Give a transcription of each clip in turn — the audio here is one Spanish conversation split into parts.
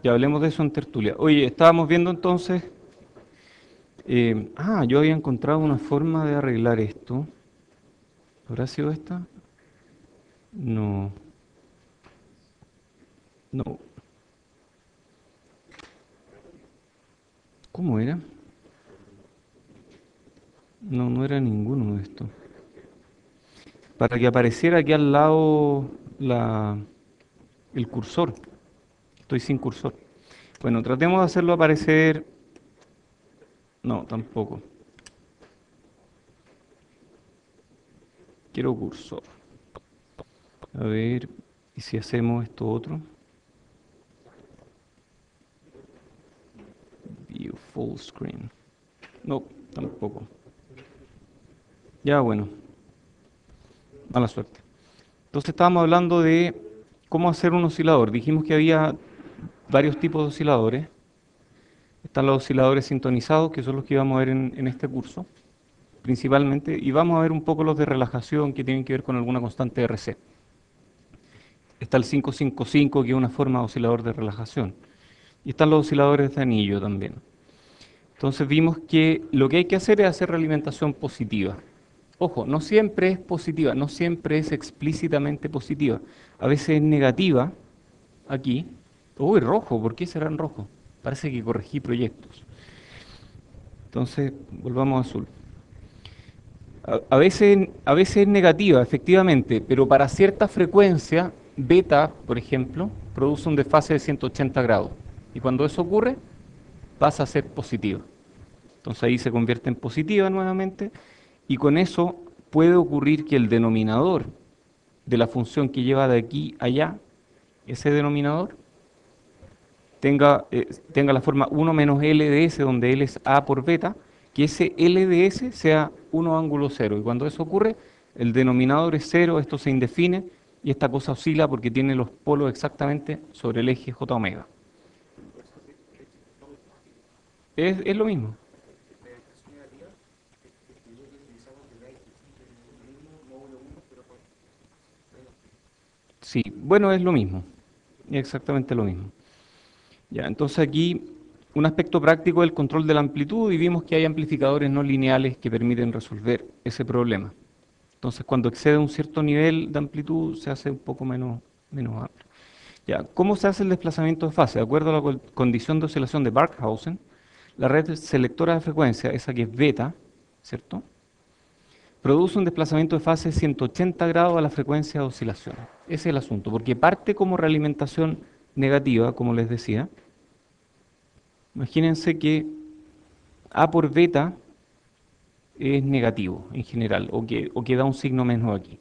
Ya hablemos de eso en tertulia. Oye, estábamos viendo entonces... yo había encontrado una forma de arreglar esto. ¿Habrá sido esta? No, no. ¿Cómo era? No, no era ninguno de estos. Para que apareciera aquí al lado la, el cursor. Estoy sin cursor. Bueno, tratemos de hacerlo aparecer... No, tampoco. Quiero cursor. A ver, ¿y si hacemos esto otro? View full screen. No, tampoco. Ya, bueno, mala suerte. Entonces estábamos hablando de cómo hacer un oscilador. Dijimos que había varios tipos de osciladores. Están los osciladores sintonizados, que son los que vamos a ver en este curso, principalmente, y vamos a ver un poco los de relajación que tienen que ver con alguna constante RC. Está el 555, que es una forma de oscilador de relajación. Y están los osciladores de anillo también. Entonces vimos que lo que hay que hacer es hacer realimentación positiva. Ojo, no siempre es positiva, no siempre es explícitamente positiva. A veces es negativa, aquí. Uy, rojo, ¿por qué será en rojo? Parece que corregí proyectos. Entonces, volvamos a azul. A veces es negativa, efectivamente, pero para cierta frecuencia, beta, por ejemplo, produce un desfase de 180 grados. Y cuando eso ocurre, pasa a ser positiva. Entonces ahí se convierte en positiva nuevamente y con eso puede ocurrir que el denominador de la función que lleva de aquí a allá, ese denominador, tenga la forma 1 menos L de S, donde L es A por beta, que ese L de S sea 1 ángulo 0. Y cuando eso ocurre, el denominador es 0, esto se indefine y esta cosa oscila porque tiene los polos exactamente sobre el eje J omega. Es lo mismo. Sí, bueno, es lo mismo. Es exactamente lo mismo. Ya, entonces aquí un aspecto práctico del control de la amplitud y vimos que hay amplificadores no lineales que permiten resolver ese problema. Entonces cuando excede un cierto nivel de amplitud se hace un poco menos amplio. Ya, ¿cómo se hace el desplazamiento de fase? De acuerdo a la condición de oscilación de Barkhausen, la red selectora de frecuencia, esa que es beta, ¿cierto? Produce un desplazamiento de fase de 180 grados a la frecuencia de oscilación. Ese es el asunto, porque parte como realimentación negativa, como les decía. Imagínense que A por beta es negativo en general, o que da un signo menos aquí.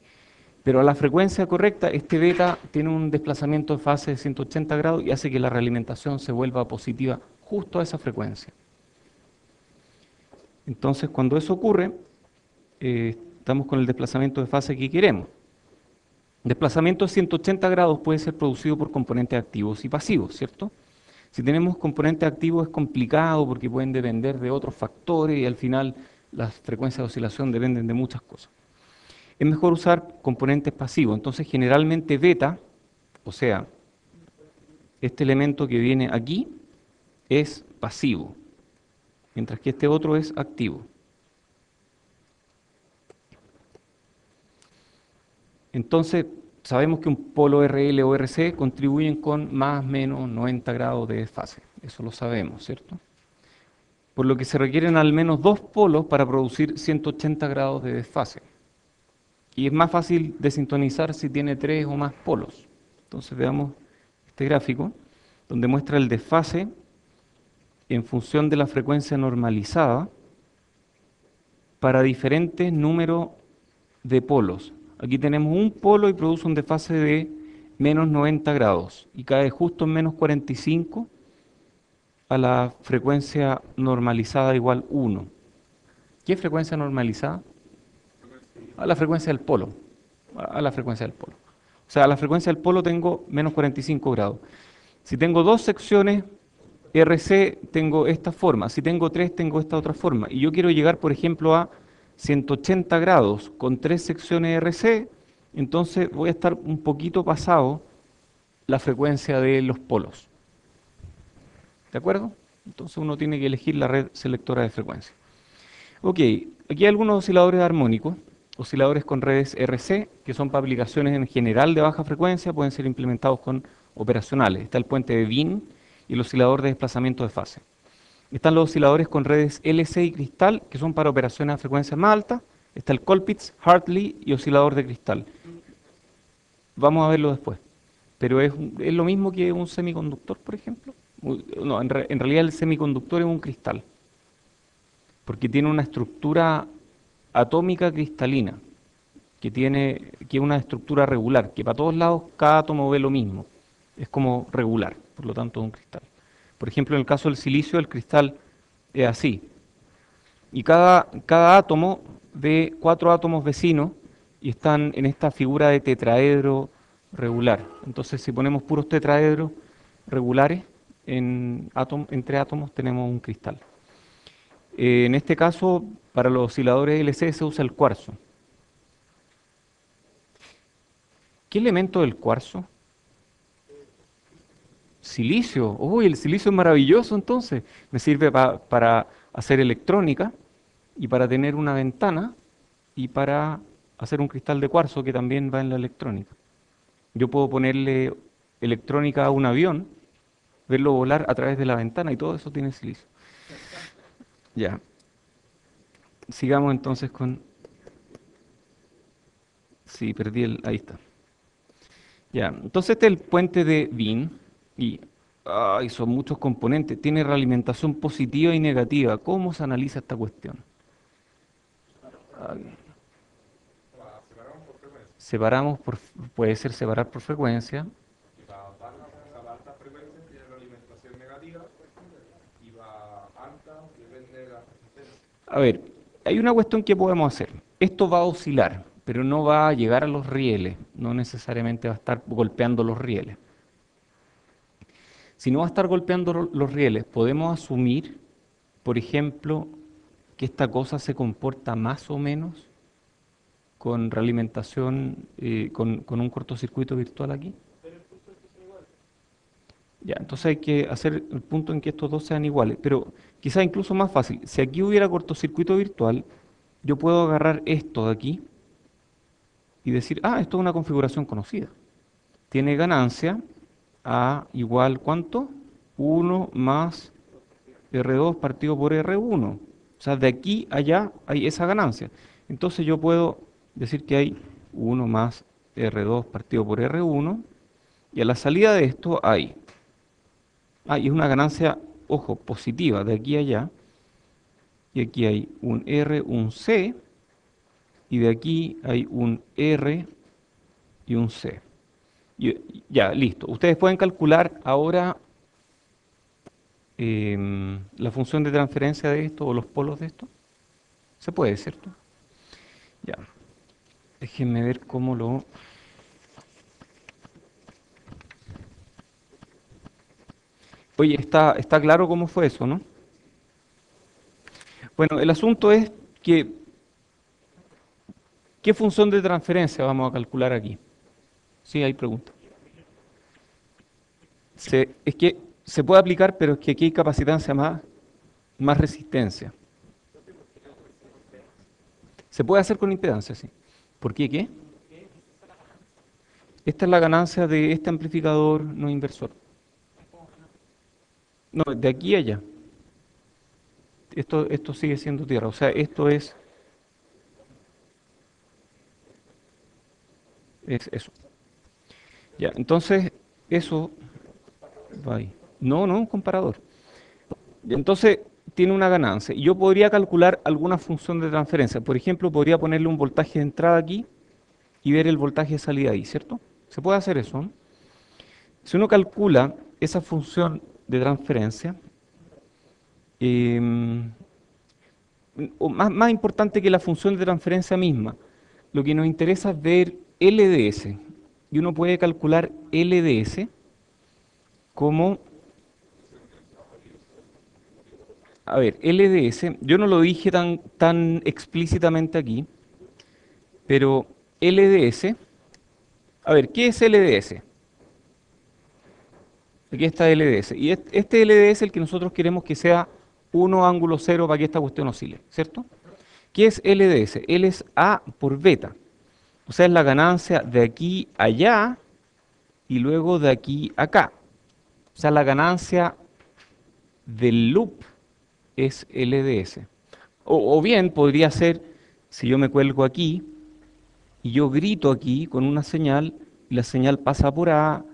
Pero a la frecuencia correcta, este beta tiene un desplazamiento de fase de 180 grados y hace que la realimentación se vuelva positiva justo a esa frecuencia. Entonces, cuando eso ocurre, estamos con el desplazamiento de fase que queremos. Desplazamiento de 180 grados puede ser producido por componentes activos y pasivos, ¿cierto? Si tenemos componentes activos es complicado porque pueden depender de otros factores y al final las frecuencias de oscilación dependen de muchas cosas. Es mejor usar componentes pasivos, entonces generalmente beta, o sea, este elemento que viene aquí es pasivo, mientras que este otro es activo. Entonces, sabemos que un polo RL o RC contribuyen con más o menos 90 grados de desfase, eso lo sabemos, ¿cierto? Por lo que se requieren al menos dos polos para producir 180 grados de desfase. Y es más fácil de sintonizar si tiene tres o más polos. Entonces veamos este gráfico, donde muestra el desfase en función de la frecuencia normalizada para diferentes números de polos. Aquí tenemos un polo y produce un desfase de menos 90 grados y cae justo en menos 45 a la frecuencia normalizada igual 1. ¿Qué frecuencia normalizada? A la frecuencia del polo. A la frecuencia del polo. O sea, a la frecuencia del polo tengo menos 45 grados. Si tengo dos secciones RC, tengo esta forma. Si tengo tres, tengo esta otra forma. Y yo quiero llegar, por ejemplo, a 180 grados con tres secciones RC, entonces voy a estar un poquito pasado la frecuencia de los polos. ¿De acuerdo? Entonces uno tiene que elegir la red selectora de frecuencia. Ok, aquí hay algunos osciladores armónicos, osciladores con redes RC, que son para aplicaciones en general de baja frecuencia, pueden ser implementados con operacionales. Está el puente de Wien y el oscilador de desplazamiento de fase. Están los osciladores con redes LC y cristal, que son para operaciones a frecuencias más altas. Está el Colpitts, Hartley y oscilador de cristal. Vamos a verlo después. Pero es lo mismo que un semiconductor, por ejemplo. No, en realidad el semiconductor es un cristal, porque tiene una estructura atómica cristalina, que es una estructura regular, que para todos lados cada átomo ve lo mismo. Es como regular, por lo tanto es un cristal. Por ejemplo, en el caso del silicio, el cristal es así. Y cada átomo ve 4 átomos vecinos y están en esta figura de tetraedro regular. Entonces, si ponemos puros tetraedros regulares entre átomos, tenemos un cristal. En este caso, para los osciladores LC se usa el cuarzo. ¿Qué elemento del cuarzo? Silicio. Uy, el silicio es maravilloso entonces. Me sirve para hacer electrónica y para tener una ventana y para hacer un cristal de cuarzo que también va en la electrónica. Yo puedo ponerle electrónica a un avión, verlo volar a través de la ventana y todo eso tiene silicio. Ya, sigamos entonces con... Sí, perdí el... Ahí está. Ya, entonces este es el puente de Wien y son muchos componentes. Tiene realimentación positiva y negativa. ¿Cómo se analiza esta cuestión? Ah, separamos por, puede ser separar por frecuencia. A ver, hay una cuestión que podemos hacer. Esto va a oscilar, pero no va a llegar a los rieles. No necesariamente va a estar golpeando los rieles. Si no va a estar golpeando los rieles, podemos asumir, por ejemplo, que esta cosa se comporta más o menos con realimentación, con un cortocircuito virtual aquí. Ya, entonces hay que hacer el punto en que estos dos sean iguales, pero quizá incluso más fácil. Si aquí hubiera cortocircuito virtual, yo puedo agarrar esto de aquí y decir, esto es una configuración conocida. Tiene ganancia A igual, ¿cuánto? 1 más R2 partido por R1. O sea, de aquí a allá hay esa ganancia. Entonces yo puedo decir que hay 1 más R2 partido por R1 y a la salida de esto hay... y es una ganancia, ojo, positiva de aquí a allá. Y aquí hay un R, un C, y de aquí hay un R y un C. Ya, listo. Ustedes pueden calcular ahora la función de transferencia de esto o los polos de esto. Se puede, ¿cierto? Ya. Déjenme ver cómo lo... Oye, está claro cómo fue eso, ¿no? Bueno, el asunto es que, ¿qué función de transferencia vamos a calcular aquí? Sí, hay preguntas. Es que se puede aplicar, pero es que aquí hay capacitancia más resistencia. Se puede hacer con impedancia, sí. ¿Por qué? ¿Qué? Esta es la ganancia de este amplificador no inversor. No, de aquí a allá. Esto sigue siendo tierra. O sea, esto es eso. Ya, entonces, eso va ahí. No, no, un comparador. Entonces, tiene una ganancia. Y yo podría calcular alguna función de transferencia. Por ejemplo, podría ponerle un voltaje de entrada aquí y ver el voltaje de salida ahí, ¿cierto? Se puede hacer eso, ¿no? Si uno calcula esa función de transferencia, em, o más importante que la función de transferencia misma, lo que nos interesa es ver LDS. Y uno puede calcular LDS como, a ver, LDS, yo no lo dije tan explícitamente aquí, pero LDS, a ver, ¿qué es LDS? Aquí está LDS. Y este LDS es el que nosotros queremos que sea 1 ángulo 0 para que esta cuestión oscile, ¿cierto? ¿Qué es LDS? L es A por beta. O sea, es la ganancia de aquí a allá y luego de aquí a acá. O sea, la ganancia del loop es LDS. O bien podría ser, si yo me cuelgo aquí y yo grito aquí con una señal, y la señal pasa por A,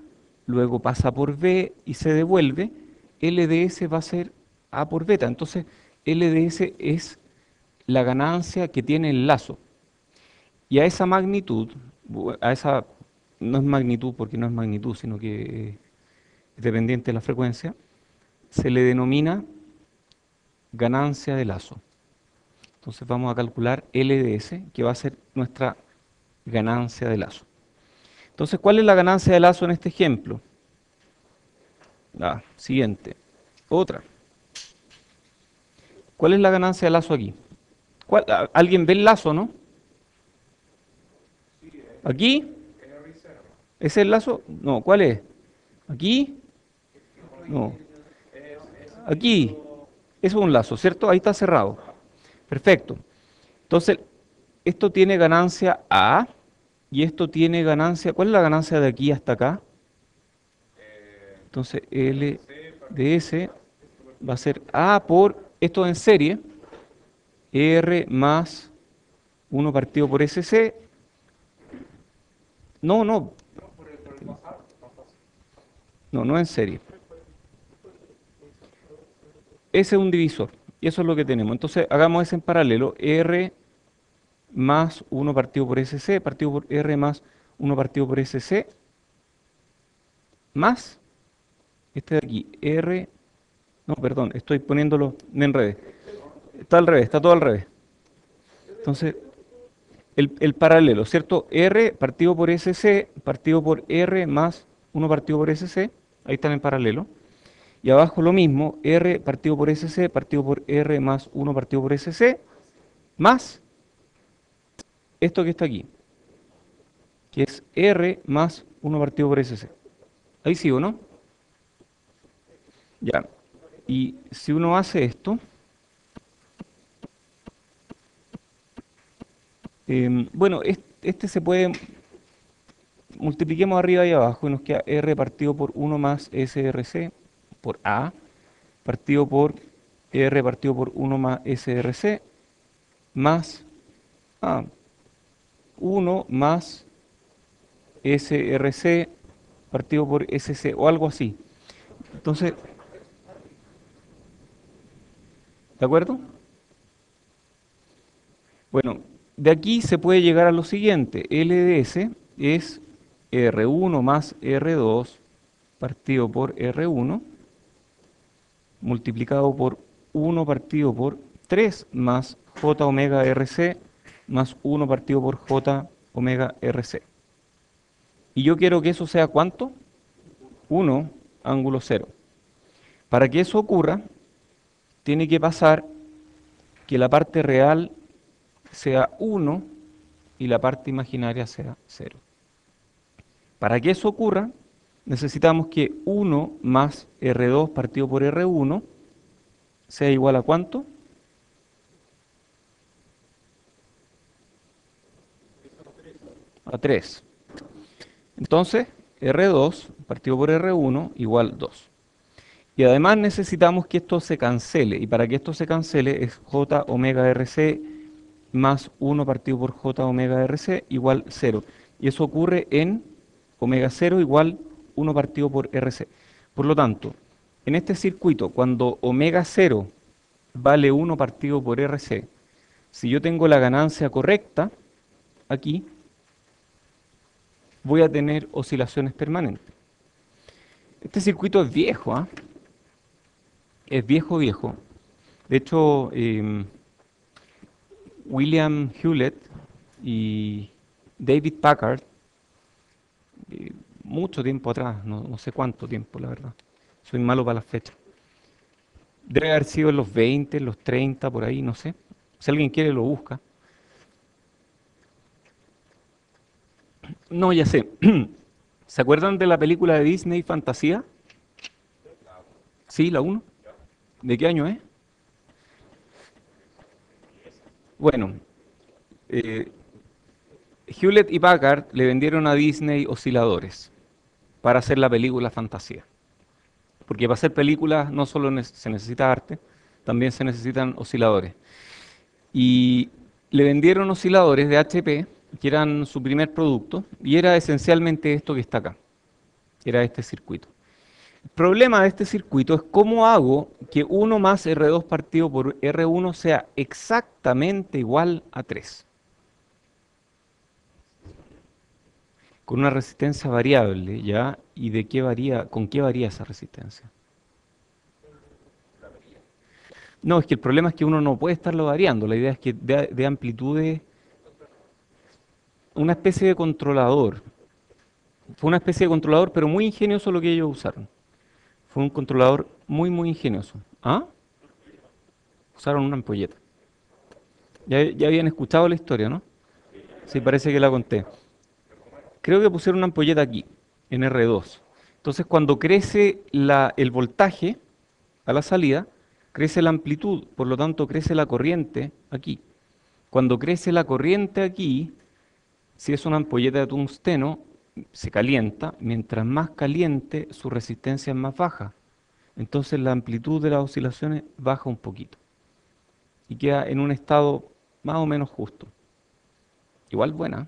luego pasa por B y se devuelve, LDS va a ser A por beta. Entonces, LDS es la ganancia que tiene el lazo. Y a esa magnitud, a esa no es magnitud porque no es magnitud, sino que es dependiente de la frecuencia, se le denomina ganancia de lazo. Entonces vamos a calcular LDS, que va a ser nuestra ganancia de lazo. Entonces, ¿cuál es la ganancia de lazo en este ejemplo? Siguiente. Otra. ¿Cuál es la ganancia de lazo aquí? ¿Alguien ve el lazo, no? ¿Aquí? ¿Ese es el lazo? No, ¿cuál es? ¿Aquí? No. Aquí. Eso es un lazo, ¿cierto? Ahí está cerrado. Perfecto. Entonces, esto tiene ganancia A y esto tiene ganancia. ¿Cuál es la ganancia de aquí hasta acá? Entonces, L de S va a ser A por esto en serie, R más 1 partido por SC. No, no, no en serie. Ese es un divisor y eso es lo que tenemos. Entonces, hagamos ese en paralelo. R más 1 partido por SC, partido por R más 1 partido por SC, más este de aquí, R, no, perdón, estoy poniéndolo, me enredé. Está al revés, está todo al revés. Entonces, el paralelo, ¿cierto? R partido por SC, partido por R más 1 partido por SC, ahí están en paralelo. Y abajo lo mismo, R partido por SC, partido por R más 1 partido por SC, más esto que está aquí, que es R más 1 partido por SC. Ahí sí, ¿o no? Ya. Y si uno hace esto, bueno, este se puede, multipliquemos arriba y abajo y nos queda R partido por 1 más SRC por A, partido por R partido por 1 más SRC, más 1 más SRC partido por SC o algo así. Entonces, ¿de acuerdo? Bueno, de aquí se puede llegar a lo siguiente. LDS es R1 más R2 partido por R1 multiplicado por 1 partido por 3 más J omega RC más 1 partido por J omega RC. Y yo quiero que eso sea ¿cuánto? 1 ángulo 0. Para que eso ocurra, tiene que pasar que la parte real sea 1 y la parte imaginaria sea 0. Para que eso ocurra, necesitamos que 1 más R2 partido por R1 sea igual a ¿cuánto? A 3. Entonces, R2 partido por R1 igual 2. Y además necesitamos que esto se cancele. Y para que esto se cancele es J omega RC más 1 partido por J omega RC igual 0. Y eso ocurre en omega 0 igual 1 partido por RC. Por lo tanto, en este circuito, cuando omega 0 vale 1 partido por RC, si yo tengo la ganancia correcta aquí, voy a tener oscilaciones permanentes. Este circuito es viejo, ¿ah? Es viejo, viejo. De hecho, William Hewlett y David Packard, mucho tiempo atrás, no sé cuánto tiempo, la verdad. Soy malo para las fechas. Debe haber sido en los 20, en los 30, por ahí, no sé. Si alguien quiere, lo busca. No, ya sé. ¿Se acuerdan de la película de Disney Fantasía? Sí, la uno. ¿De qué año es? Bueno, eh, Hewlett y Packard le vendieron a Disney osciladores para hacer la película Fantasía. Porque para hacer películas no solo se necesita arte, también se necesitan osciladores. Y le vendieron osciladores de HP, que eran su primer producto, y era esencialmente esto que está acá, era este circuito. El problema de este circuito es cómo hago que 1 más R2 partido por R1 sea exactamente igual a 3, con una resistencia variable, ¿ya? ¿Y de qué varía, con qué varía esa resistencia? No, es que el problema es que uno no puede estarlo variando, la idea es que de amplitudes, una especie de controlador. Fue una especie de controlador, pero muy ingenioso lo que ellos usaron. Fue un controlador muy, muy ingenioso. ¿Ah? Usaron una ampolleta. Ya habían escuchado la historia, ¿no? Sí, parece que la conté. Creo que pusieron una ampolleta aquí, en R2. Entonces, cuando crece el voltaje a la salida, crece la amplitud, por lo tanto, crece la corriente aquí. Cuando crece la corriente aquí, si es una ampolleta de tungsteno, se calienta. Mientras más caliente, su resistencia es más baja. Entonces la amplitud de las oscilaciones baja un poquito y queda en un estado más o menos justo. Igual buena.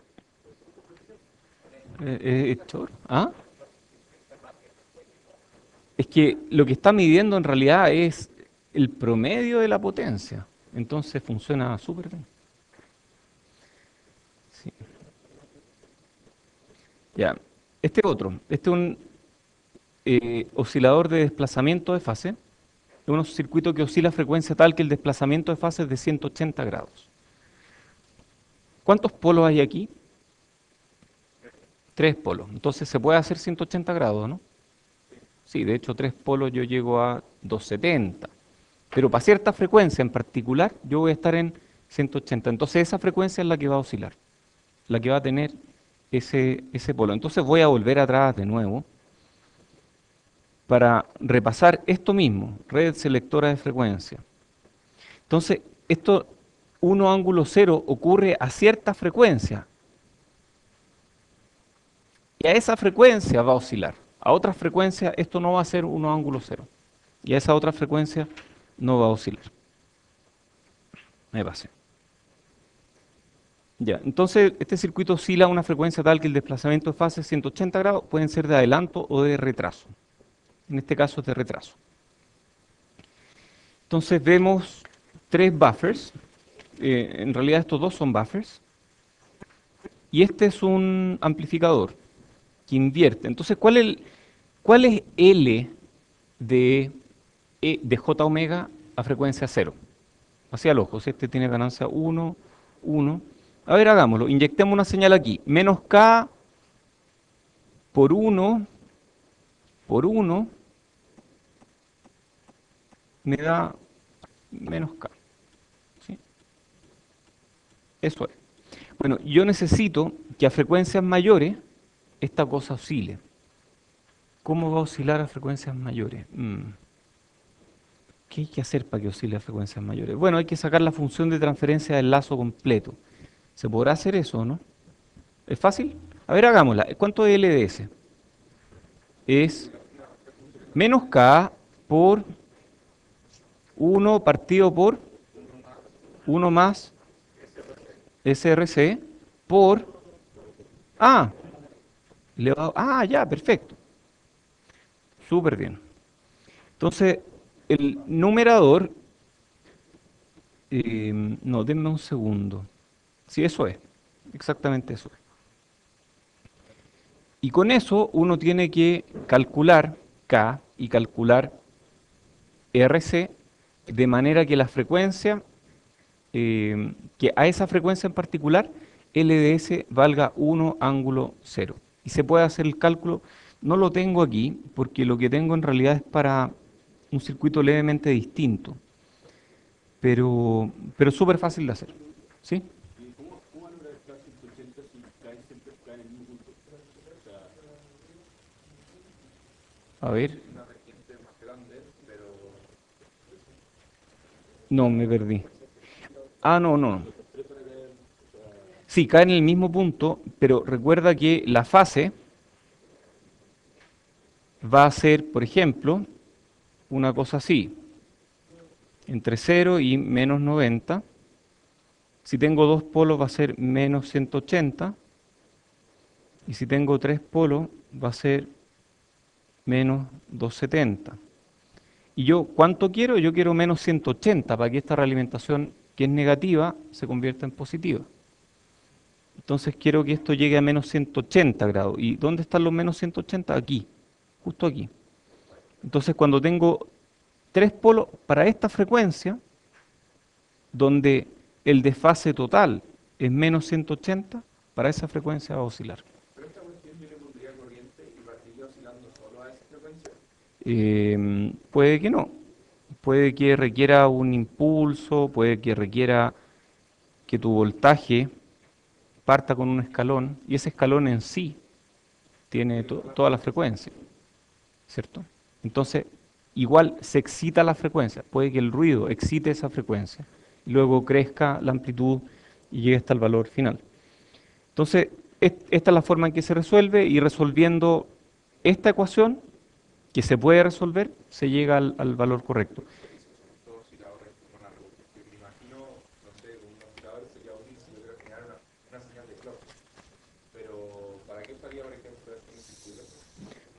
Chor. ¿Ah? Es que lo que está midiendo en realidad es el promedio de la potencia. Entonces funciona súper bien. Sí. Ya. Este otro. Este es un oscilador de desplazamiento de fase. Es un circuito que oscila a frecuencia tal que el desplazamiento de fase es de 180 grados. ¿Cuántos polos hay aquí? Tres polos. Entonces se puede hacer 180 grados, ¿no? Sí, de hecho, tres polos yo llego a 270. Pero para cierta frecuencia en particular, yo voy a estar en 180. Entonces esa frecuencia es la que va a oscilar, la que va a tener ese polo. Entonces voy a volver atrás de nuevo para repasar esto mismo, red selectora de frecuencia. Entonces, esto 1 ángulo cero ocurre a cierta frecuencia y a esa frecuencia va a oscilar. A otra frecuencia esto no va a ser 1 ángulo cero y a esa otra frecuencia no va a oscilar. Me pasé. Ya, entonces este circuito oscila a una frecuencia tal que el desplazamiento de fase 180 grados pueden ser de adelanto o de retraso. En este caso es de retraso. Entonces vemos tres buffers. En realidad estos dos son buffers. Y este es un amplificador que invierte. Entonces, cuál es L de, de J omega a frecuencia cero? Hacia el ojo, si este tiene ganancia 1, 1. A ver, hagámoslo. Inyectemos una señal aquí. Menos K por uno me da menos K. ¿Sí? Eso es. Bueno, yo necesito que a frecuencias mayores esta cosa oscile. ¿Cómo va a oscilar a frecuencias mayores? ¿Qué hay que hacer para que oscile a frecuencias mayores? Bueno, hay que sacar la función de transferencia del lazo completo. ¿Se podrá hacer eso o no? ¿Es fácil? A ver, hagámosla. ¿Cuánto es LDS? Es menos K por uno partido por uno más SRC por A. Ya, perfecto. Súper bien. Entonces, el numerador, no, denme un segundo. Sí, eso es. Exactamente eso es. Y con eso uno tiene que calcular K y calcular RC de manera que la frecuencia, que a esa frecuencia en particular, LDS valga 1 ángulo cero. Y se puede hacer el cálculo, no lo tengo aquí, porque lo que tengo en realidad es para un circuito levemente distinto, pero súper fácil de hacer. ¿Sí? A ver. No, me perdí. Ah, no, no. Sí, cae en el mismo punto, pero recuerda que la fase va a ser, por ejemplo, una cosa así, entre 0 y menos 90. Si tengo dos polos va a ser menos 180. Y si tengo tres polos va a ser menos 270. ¿Y yo cuánto quiero? Yo quiero menos 180 para que esta realimentación que es negativa se convierta en positiva. Entonces quiero que esto llegue a menos 180 grados. ¿Y dónde están los menos 180? Aquí, justo aquí. Entonces cuando tengo tres polos para esta frecuencia, donde el desfase total es menos 180, para esa frecuencia va a oscilar. Puede que no, puede que requiera un impulso, puede que requiera que tu voltaje parta con un escalón y ese escalón en sí tiene toda la frecuencia, ¿cierto? Entonces, igual se excita la frecuencia, puede que el ruido excite esa frecuencia y luego crezca la amplitud y llegue hasta el valor final. Entonces, esta es la forma en que se resuelve y resolviendo esta ecuación que se puede resolver, se llega al valor correcto.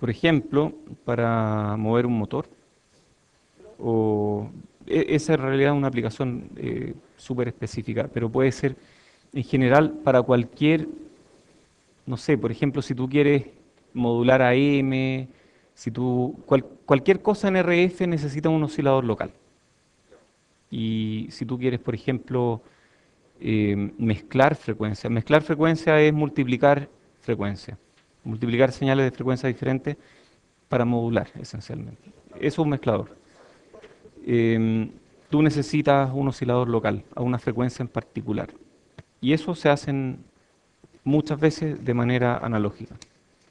Por ejemplo, para mover un motor, o esa en realidad es una aplicación súper específica, pero puede ser en general para cualquier, no sé, por ejemplo, si tú quieres modular AM, si tú, cualquier cosa en RF necesita un oscilador local. Y si tú quieres, por ejemplo, mezclar frecuencia es multiplicar señales de frecuencia diferentes para modular, esencialmente. Eso es un mezclador. Tú necesitas un oscilador local, a una frecuencia en particular. Y eso se hace muchas veces de manera analógica.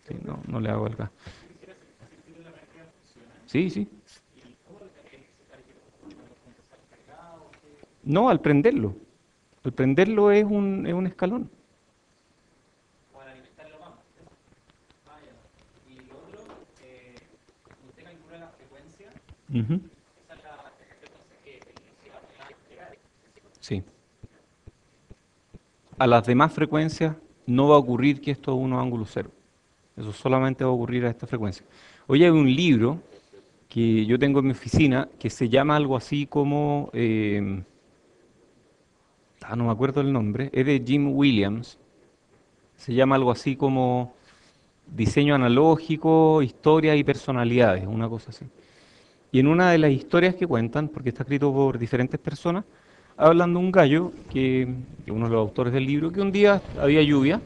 Sí, no, no le hago el gas. Sí, sí. No, al prenderlo. Al prenderlo es un escalón. Ujú. Sí. A las demás frecuencias no va a ocurrir que esto es unos ángulos cero. Eso solamente va a ocurrir a esta frecuencia. Hoy hay un libro que yo tengo en mi oficina que se llama algo así como, no me acuerdo el nombre, es de Jim Williams, se llama algo así como diseño analógico, historia y personalidades, una cosa así. Y en una de las historias que cuentan, porque está escrito por diferentes personas, hablan de un gallo que uno de los autores del libro, que un día había lluvia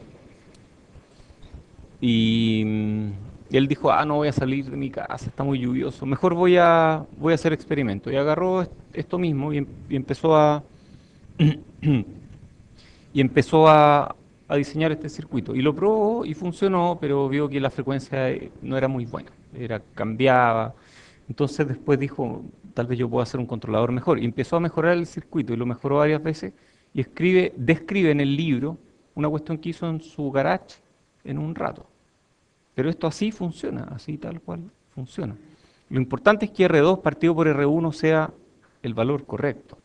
y él dijo, no voy a salir de mi casa, está muy lluvioso, mejor voy a hacer experimento. Y agarró esto mismo y empezó a diseñar este circuito. Y lo probó y funcionó, pero vio que la frecuencia no era muy buena, cambiaba. Entonces después dijo, tal vez yo puedo hacer un controlador mejor. Y empezó a mejorar el circuito y lo mejoró varias veces y describe en el libro una cuestión que hizo en su garage en un rato. Pero esto así funciona, así tal cual funciona. Lo importante es que R2 partido por R1 sea el valor correcto.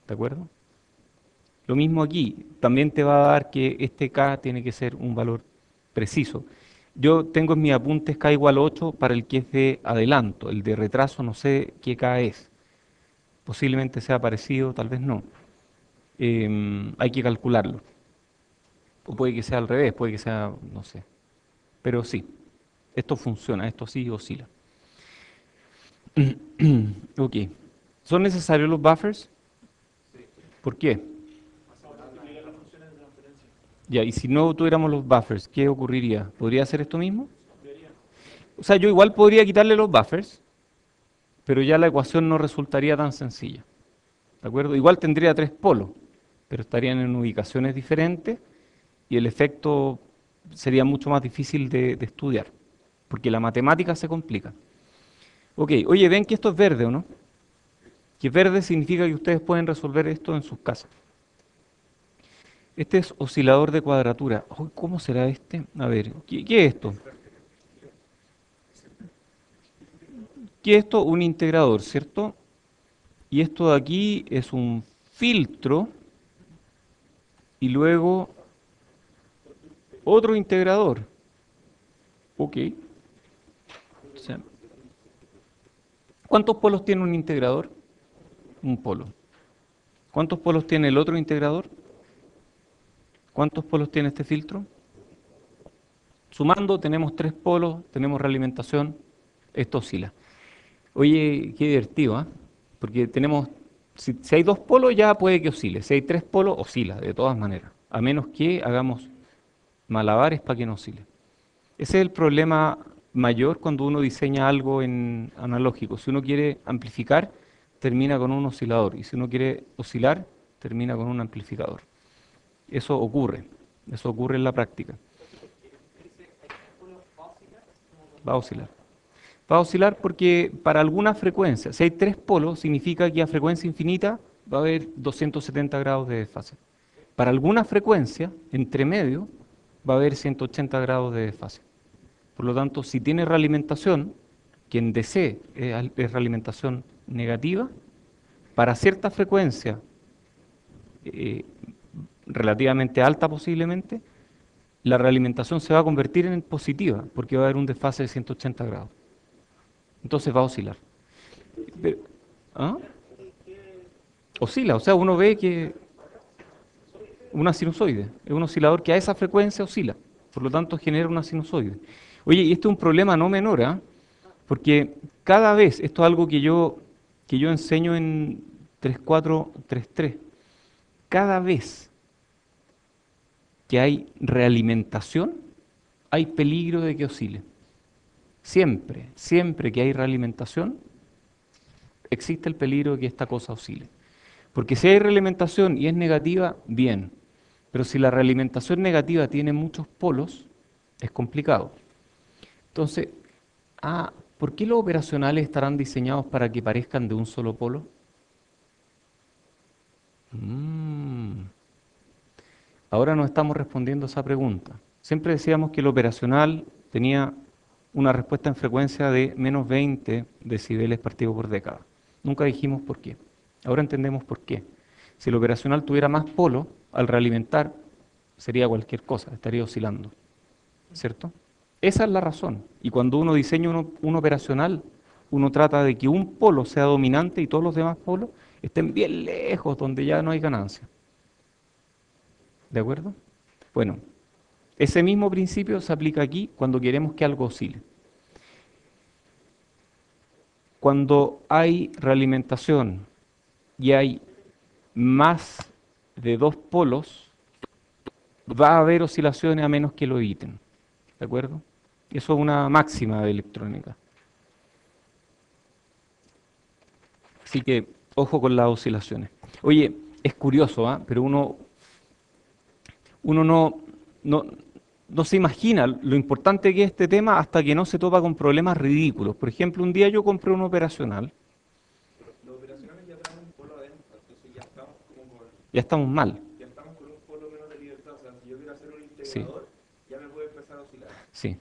¿De acuerdo? Lo mismo aquí, también te va a dar que este K tiene que ser un valor preciso. Yo tengo en mis apuntes K igual 8 para el que es de adelanto, el de retraso no sé qué K es. Posiblemente sea parecido, tal vez no. Hay que calcularlo. O puede que sea al revés, puede que sea, no sé. Pero sí, esto funciona, esto sí oscila. Ok. ¿Son necesarios los buffers? ¿Por qué? Ya, y si no tuviéramos los buffers, ¿qué ocurriría? ¿Podría hacer esto mismo? O sea, yo igual podría quitarle los buffers, pero ya la ecuación no resultaría tan sencilla. ¿De acuerdo? Igual tendría tres polos, pero estarían en ubicaciones diferentes y el efecto sería mucho más difícil de estudiar, porque la matemática se complica. Ok, oye, ven que esto es verde, ¿o no? Que verde significa que ustedes pueden resolver esto en sus casas. Este es oscilador de cuadratura. Uy, ¿cómo será este? A ver, ¿qué es esto? ¿Qué es esto? Un integrador, ¿cierto? Y esto de aquí es un filtro y luego otro integrador. Ok. O sea, ¿cuántos polos tiene un integrador? Un polo. ¿Cuántos polos tiene el otro integrador? ¿Cuántos polos tiene este filtro? Sumando tenemos 3 polos, tenemos realimentación, esto oscila. Oye, qué divertido, ¿ah? Porque tenemos, si hay 2 polos ya puede que oscile, si hay 3 polos oscila, de todas maneras, a menos que hagamos malabares para que no oscile. Ese es el problema mayor cuando uno diseña algo en analógico. Si uno quiere amplificar, termina con un oscilador, y si uno quiere oscilar, termina con un amplificador. Eso ocurre en la práctica. Va a oscilar. Va a oscilar porque para alguna frecuencia, si hay 3 polos, significa que a frecuencia infinita va a haber 270 grados de desfase. Para alguna frecuencia, entre medio, va a haber 180 grados de desfase. Por lo tanto, si tiene realimentación, que en DC es realimentación negativa, para cierta frecuencia eh, relativamente alta posiblemente, la realimentación se va a convertir en positiva, porque va a haber un desfase de 180 grados. Entonces va a oscilar. Pero- ¿ah? Oscila, o sea, uno ve que una sinusoide es un oscilador que a esa frecuencia oscila, por lo tanto genera una sinusoide. Oye, y este es un problema no menor, ¿ah? Porque cada vez, esto es algo que yo enseño en 3433, cada vez que hay realimentación, hay peligro de que oscile. Siempre, siempre que hay realimentación, existe el peligro de que esta cosa oscile. Porque si hay realimentación y es negativa, bien. Pero si la realimentación negativa tiene muchos polos, es complicado. Entonces, ¿por qué los operacionales estarán diseñados para que parezcan de un solo polo? Mm, Ahora nos estamos respondiendo esa pregunta. Siempre decíamos que el operacional tenía una respuesta en frecuencia de menos 20 decibeles partido por década. Nunca dijimos por qué. Ahora entendemos por qué. Si el operacional tuviera más polo, al realimentar, sería cualquier cosa, estaría oscilando, ¿cierto? Esa es la razón. Y cuando uno diseña un operacional, uno trata de que un polo sea dominante y todos los demás polos estén bien lejos, donde ya no hay ganancia. ¿De acuerdo? Bueno, ese mismo principio se aplica aquí cuando queremos que algo oscile. Cuando hay realimentación y hay más de 2 polos, va a haber oscilaciones a menos que lo eviten. ¿De acuerdo? Eso es una máxima de electrónica. Así que ojo con las oscilaciones. Oye, es curioso, ¿ah? Pero uno no, no se imagina lo importante que es este tema hasta que no se topa con problemas ridículos. Por ejemplo, un día yo compré un operacional. Los operacionales ya traen un polo adentro, entonces ya estamos como con, Ya estamos mal. ya estamos con un polo menos de libertad. O sea, si yo quiero hacer un Sí, integrador, ya me puede empezar a oscilar. sí.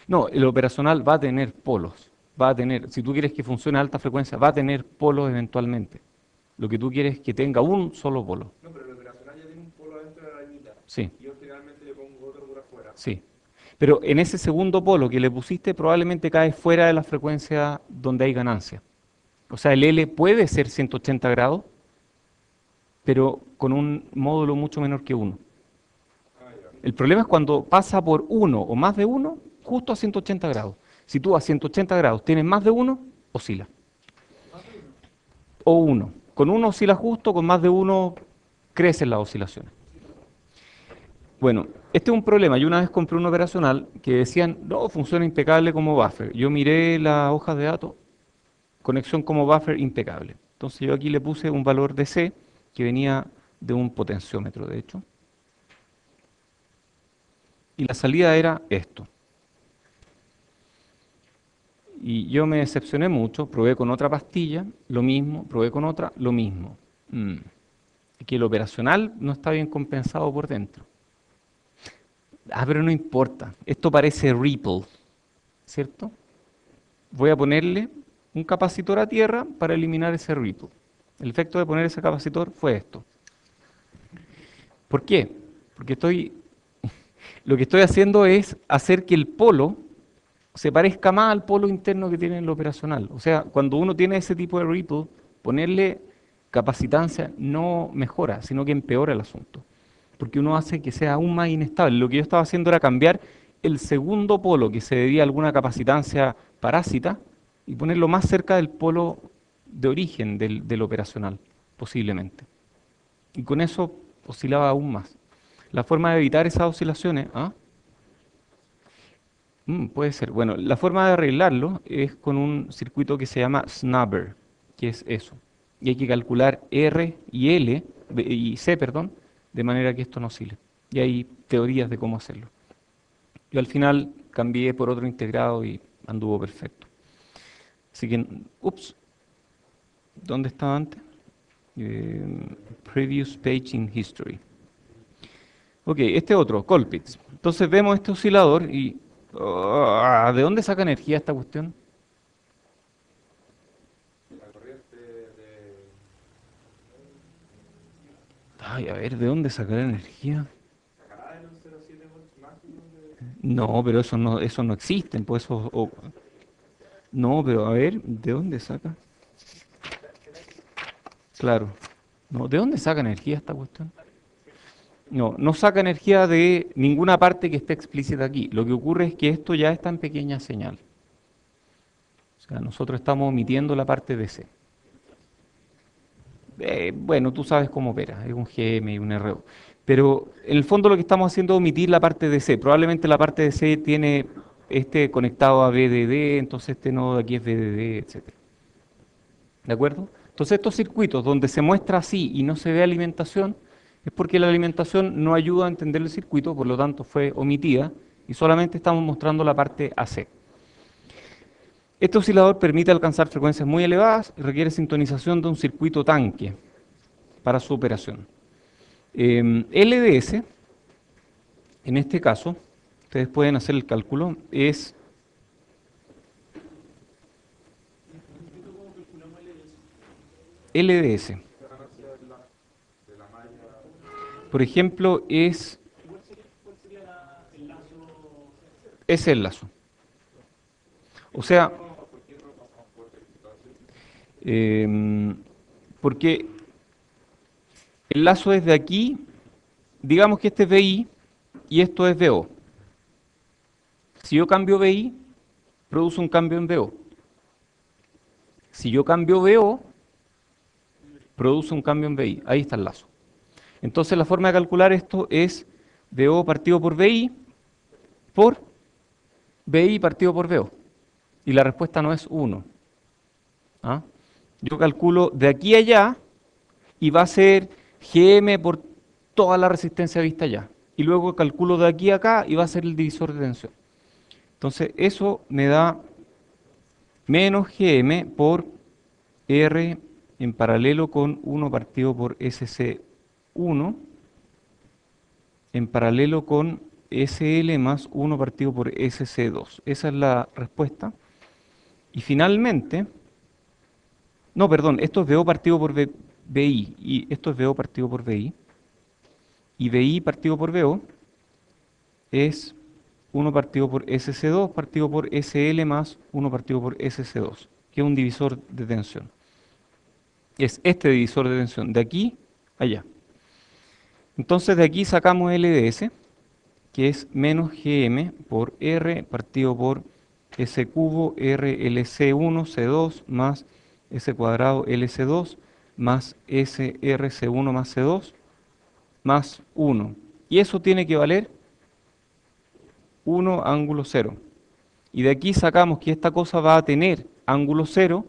No, el operacional va a tener polos. Va a tener, si tú quieres que funcione a alta frecuencia, va a tener polos eventualmente. Lo que tú quieres es que tenga un solo polo. No, pero el operacional ya tiene un polo adentro de la arañita. Sí, Y yo generalmente le pongo otro por afuera. sí. Pero en ese segundo polo que le pusiste, probablemente cae fuera de la frecuencia donde hay ganancia. O sea, el L puede ser 180 grados, pero con un módulo mucho menor que uno. Ah, ya. El problema es cuando pasa por uno o más de uno, justo a 180 grados. Si tú a 180 grados tienes más de uno, oscila. O uno. Con uno oscila justo, con más de uno crecen las oscilaciones. Bueno, este es un problema. Yo una vez compré un operacional que decían, no, funciona impecable como buffer. Yo miré las hojas de datos, conexión como buffer impecable. Entonces yo aquí le puse un valor de C que venía de un potenciómetro, de hecho. Y la salida era esto. Y yo me decepcioné mucho, probé con otra pastilla, lo mismo, probé con otra, lo mismo. Que el operacional no está bien compensado por dentro. Ah, pero no importa, esto parece Ripple, ¿cierto? Voy a ponerle un capacitor a tierra para eliminar ese ripple. El efecto de poner ese capacitor fue esto. ¿Por qué? Porque lo que estoy haciendo es hacer que el polo se parezca más al polo interno que tiene el operacional. O sea, cuando uno tiene ese tipo de ripple, ponerle capacitancia no mejora, sino que empeora el asunto. Porque uno hace que sea aún más inestable. Lo que yo estaba haciendo era cambiar el segundo polo que se debía a alguna capacitancia parásita y ponerlo más cerca del polo de origen del operacional, posiblemente. Y con eso oscilaba aún más. La forma de evitar esas oscilaciones, ¿ah? Puede ser. Bueno, la forma de arreglarlo es con un circuito que se llama snubber, que es eso. Y hay que calcular R y L, y C, perdón, de manera que esto no oscile. Y hay teorías de cómo hacerlo. Yo al final cambié por otro integrado y anduvo perfecto. Así que, ups, ¿dónde estaba antes? Eh, Previous page in history. Ok, este otro, Colpitts. Entonces vemos este oscilador y... ¿de dónde saca energía esta cuestión? La corriente de Ay, a ver, ¿de dónde sacar energía? sacará de los 0,7 volts máximos de... No, pero eso no existen, pues no, pero a ver, ¿de dónde saca? Claro. No, ¿de dónde saca energía esta cuestión? No, no saca energía de ninguna parte que esté explícita aquí. Lo que ocurre es que esto ya está en pequeña señal. O sea, nosotros estamos omitiendo la parte de C. Bueno, tú sabes cómo opera, es un GM y un RO. Pero en el fondo lo que estamos haciendo es omitir la parte de C. Probablemente la parte de C tiene este conectado a VDD, entonces este nodo de aquí es VDD, etcétera. ¿De acuerdo? Entonces estos circuitos donde se muestra así y no se ve alimentación, es porque la alimentación no ayuda a entender el circuito, por lo tanto fue omitida y solamente estamos mostrando la parte AC. Este oscilador permite alcanzar frecuencias muy elevadas y requiere sintonización de un circuito tanque para su operación. LDS, en este caso, ustedes pueden hacer el cálculo, es LDS. ganancia de la malla. Por ejemplo, es el lazo. O sea, em, porque el lazo es de aquí, digamos que este es VI y esto es VO. Si yo cambio VI, produce un cambio en VO. Si yo cambio VO, produce un cambio en VI. Ahí está el lazo. Entonces la forma de calcular esto es VO partido por VI partido por VO. Y la respuesta no es 1. ¿Ah? Yo calculo de aquí a allá y va a ser GM por toda la resistencia vista allá. Y luego calculo de aquí a acá y va a ser el divisor de tensión. Entonces eso me da menos GM por R en paralelo con 1 partido por SC1 en paralelo con SL más 1 partido por SC2. Esa es la respuesta. Y finalmente, no, perdón, esto es VO partido por VI y esto es VO partido por VI. Y VI partido por VO es 1 partido por SC2 partido por SL más 1 partido por SC2, que es un divisor de tensión. Es este divisor de tensión, de aquí a allá. Entonces de aquí sacamos LDS, que es menos GM por R partido por S cubo RLC1 C2 más S cuadrado LC2 más SRC1 más C2 más 1. Y eso tiene que valer 1 ángulo 0. Y de aquí sacamos que esta cosa va a tener ángulo 0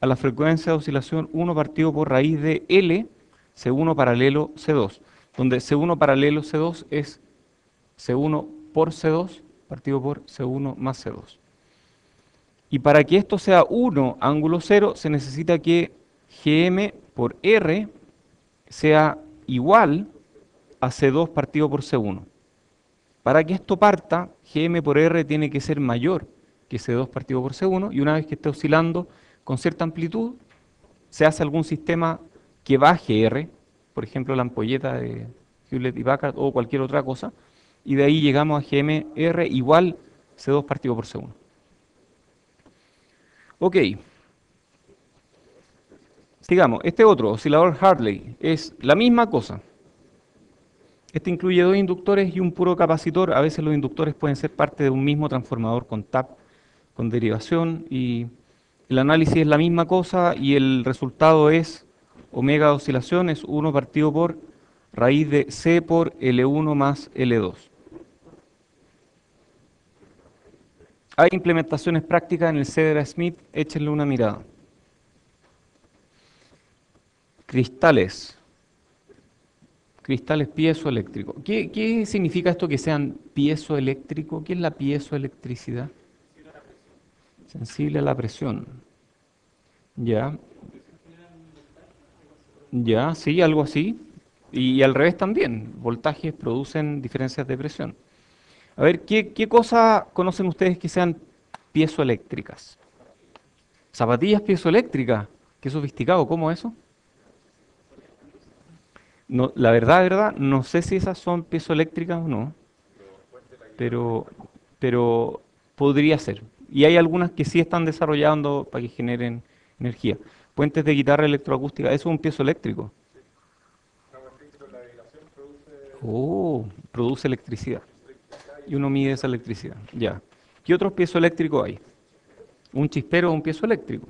a la frecuencia de oscilación 1 partido por raíz de L C1 paralelo C2, donde C1 paralelo C2 es C1 por C2 partido por C1 más C2. Y para que esto sea 1 ángulo 0, se necesita que Gm por R sea igual a C2 partido por C1. Para que esto parta, Gm por R tiene que ser mayor que C2 partido por C1, y una vez que esté oscilando con cierta amplitud, se hace algún sistema que baje R, por ejemplo la ampolleta de Hewlett y Packard o cualquier otra cosa, y de ahí llegamos a GMR igual C2 partido por C1. Ok, sigamos. Este otro, oscilador Hartley, es la misma cosa. Este incluye dos inductores y un puro capacitor. A veces los inductores pueden ser parte de un mismo transformador con tap, con derivación, y el análisis es la misma cosa y el resultado es omega de oscilación es 1 partido por raíz de C por L1 más L2. Hay implementaciones prácticas en el Cedar Smith, échenle una mirada. Cristales. Cristales piezoeléctricos. ¿Qué significa esto que sean piezoeléctricos? ¿Qué es la piezoelectricidad? Sensible a la presión. Ya. Ya, sí, algo así. Y al revés también. Voltajes producen diferencias de presión. A ver, ¿qué cosas conocen ustedes que sean piezoeléctricas? Zapatillas piezoeléctricas. Qué sofisticado, ¿cómo eso? No, la verdad, no sé si esas son piezoeléctricas o no, pero, pero podría ser. Y hay algunas que sí están desarrollando para que generen energía. Puentes de guitarra electroacústica, eso es un piezoeléctrico. Oh, produce electricidad. Y uno mide esa electricidad. Ya. ¿Qué otros piezoeléctricos hay? Un chispero es un piezoeléctrico.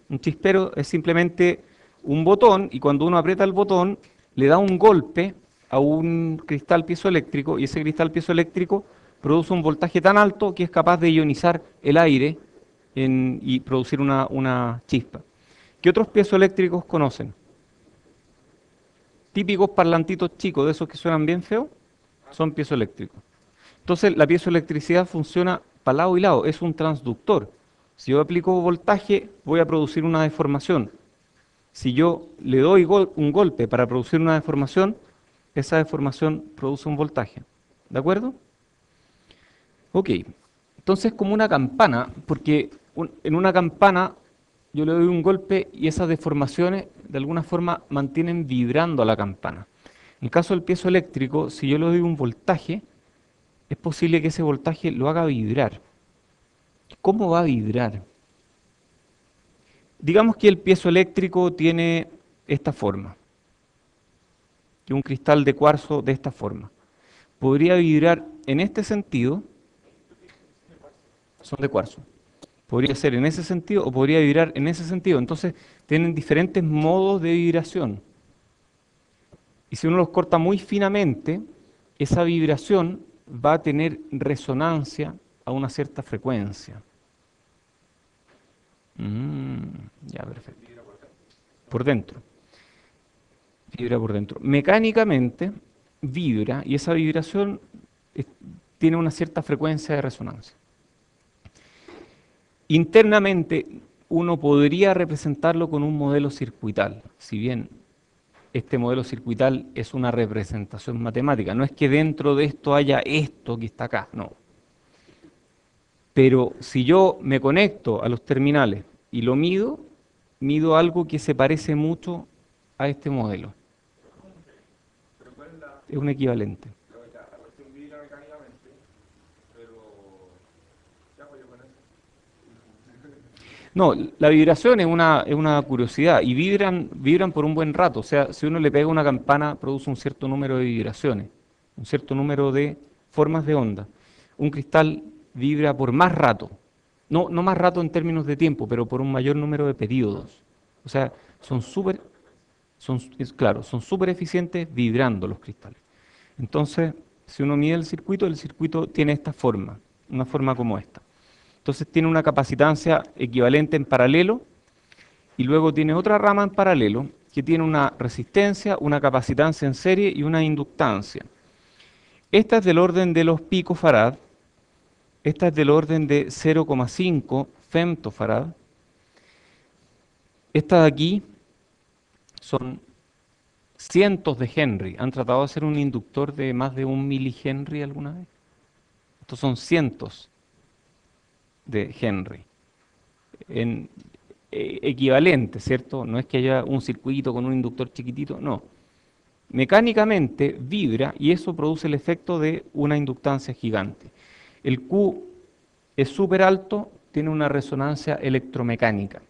Un chispero es simplemente un botón y cuando uno aprieta el botón le da un golpe a un cristal piezoeléctrico y ese cristal piezoeléctrico produce un voltaje tan alto que es capaz de ionizar el aire y producir una chispa. ¿Qué otros piezoeléctricos conocen? Típicos parlantitos chicos, de esos que suenan bien feos, son piezoeléctricos. Entonces la piezoelectricidad funciona para lado y lado, es un transductor. Si yo aplico voltaje, voy a producir una deformación. Si yo le doy un golpe para producir una deformación, esa deformación produce un voltaje. ¿De acuerdo? Ok. Entonces como una campana, porque en una campana yo le doy un golpe y esas deformaciones de alguna forma mantienen vibrando a la campana. En el caso del piezoeléctrico, si yo le doy un voltaje, es posible que ese voltaje lo haga vibrar. ¿Cómo va a vibrar? Digamos que el piezoeléctrico tiene esta forma, que un cristal de cuarzo de esta forma. Podría vibrar en este sentido, son de cuarzo. Podría ser en ese sentido o podría vibrar en ese sentido. Entonces tienen diferentes modos de vibración. Y si uno los corta muy finamente, esa vibración va a tener resonancia a una cierta frecuencia. Ya, perfecto. Por dentro. Vibra por dentro. Mecánicamente vibra y esa vibración tiene una cierta frecuencia de resonancia. Internamente uno podría representarlo con un modelo circuital, si bien este modelo circuital es una representación matemática. No es que dentro de esto haya esto que está acá, no. Pero si yo me conecto a los terminales y lo mido algo que se parece mucho a este modelo. Es un equivalente. No, la vibración es una curiosidad y vibran por un buen rato. O sea, si uno le pega una campana, produce un cierto número de vibraciones, un cierto número de formas de onda. Un cristal vibra por más rato. No más rato en términos de tiempo, pero por un mayor número de periodos. O sea, claro, son súper eficientes vibrando los cristales. Entonces, si uno mide el circuito tiene esta forma, una forma como esta. Entonces tiene una capacitancia equivalente en paralelo y luego tiene otra rama en paralelo que tiene una resistencia, una capacitancia en serie y una inductancia. Esta es del orden de los picofarad, esta es del orden de 0,5 femtofarad. Esta de aquí son cientos de Henry. ¿Han tratado de hacer un inductor de más de 1 milihenry alguna vez? Estos son cientos de Henry. En equivalente, ¿cierto? No es que haya un circuito con un inductor chiquitito, no. Mecánicamente vibra y eso produce el efecto de una inductancia gigante. El Q es súper alto, tiene una resonancia electromecánica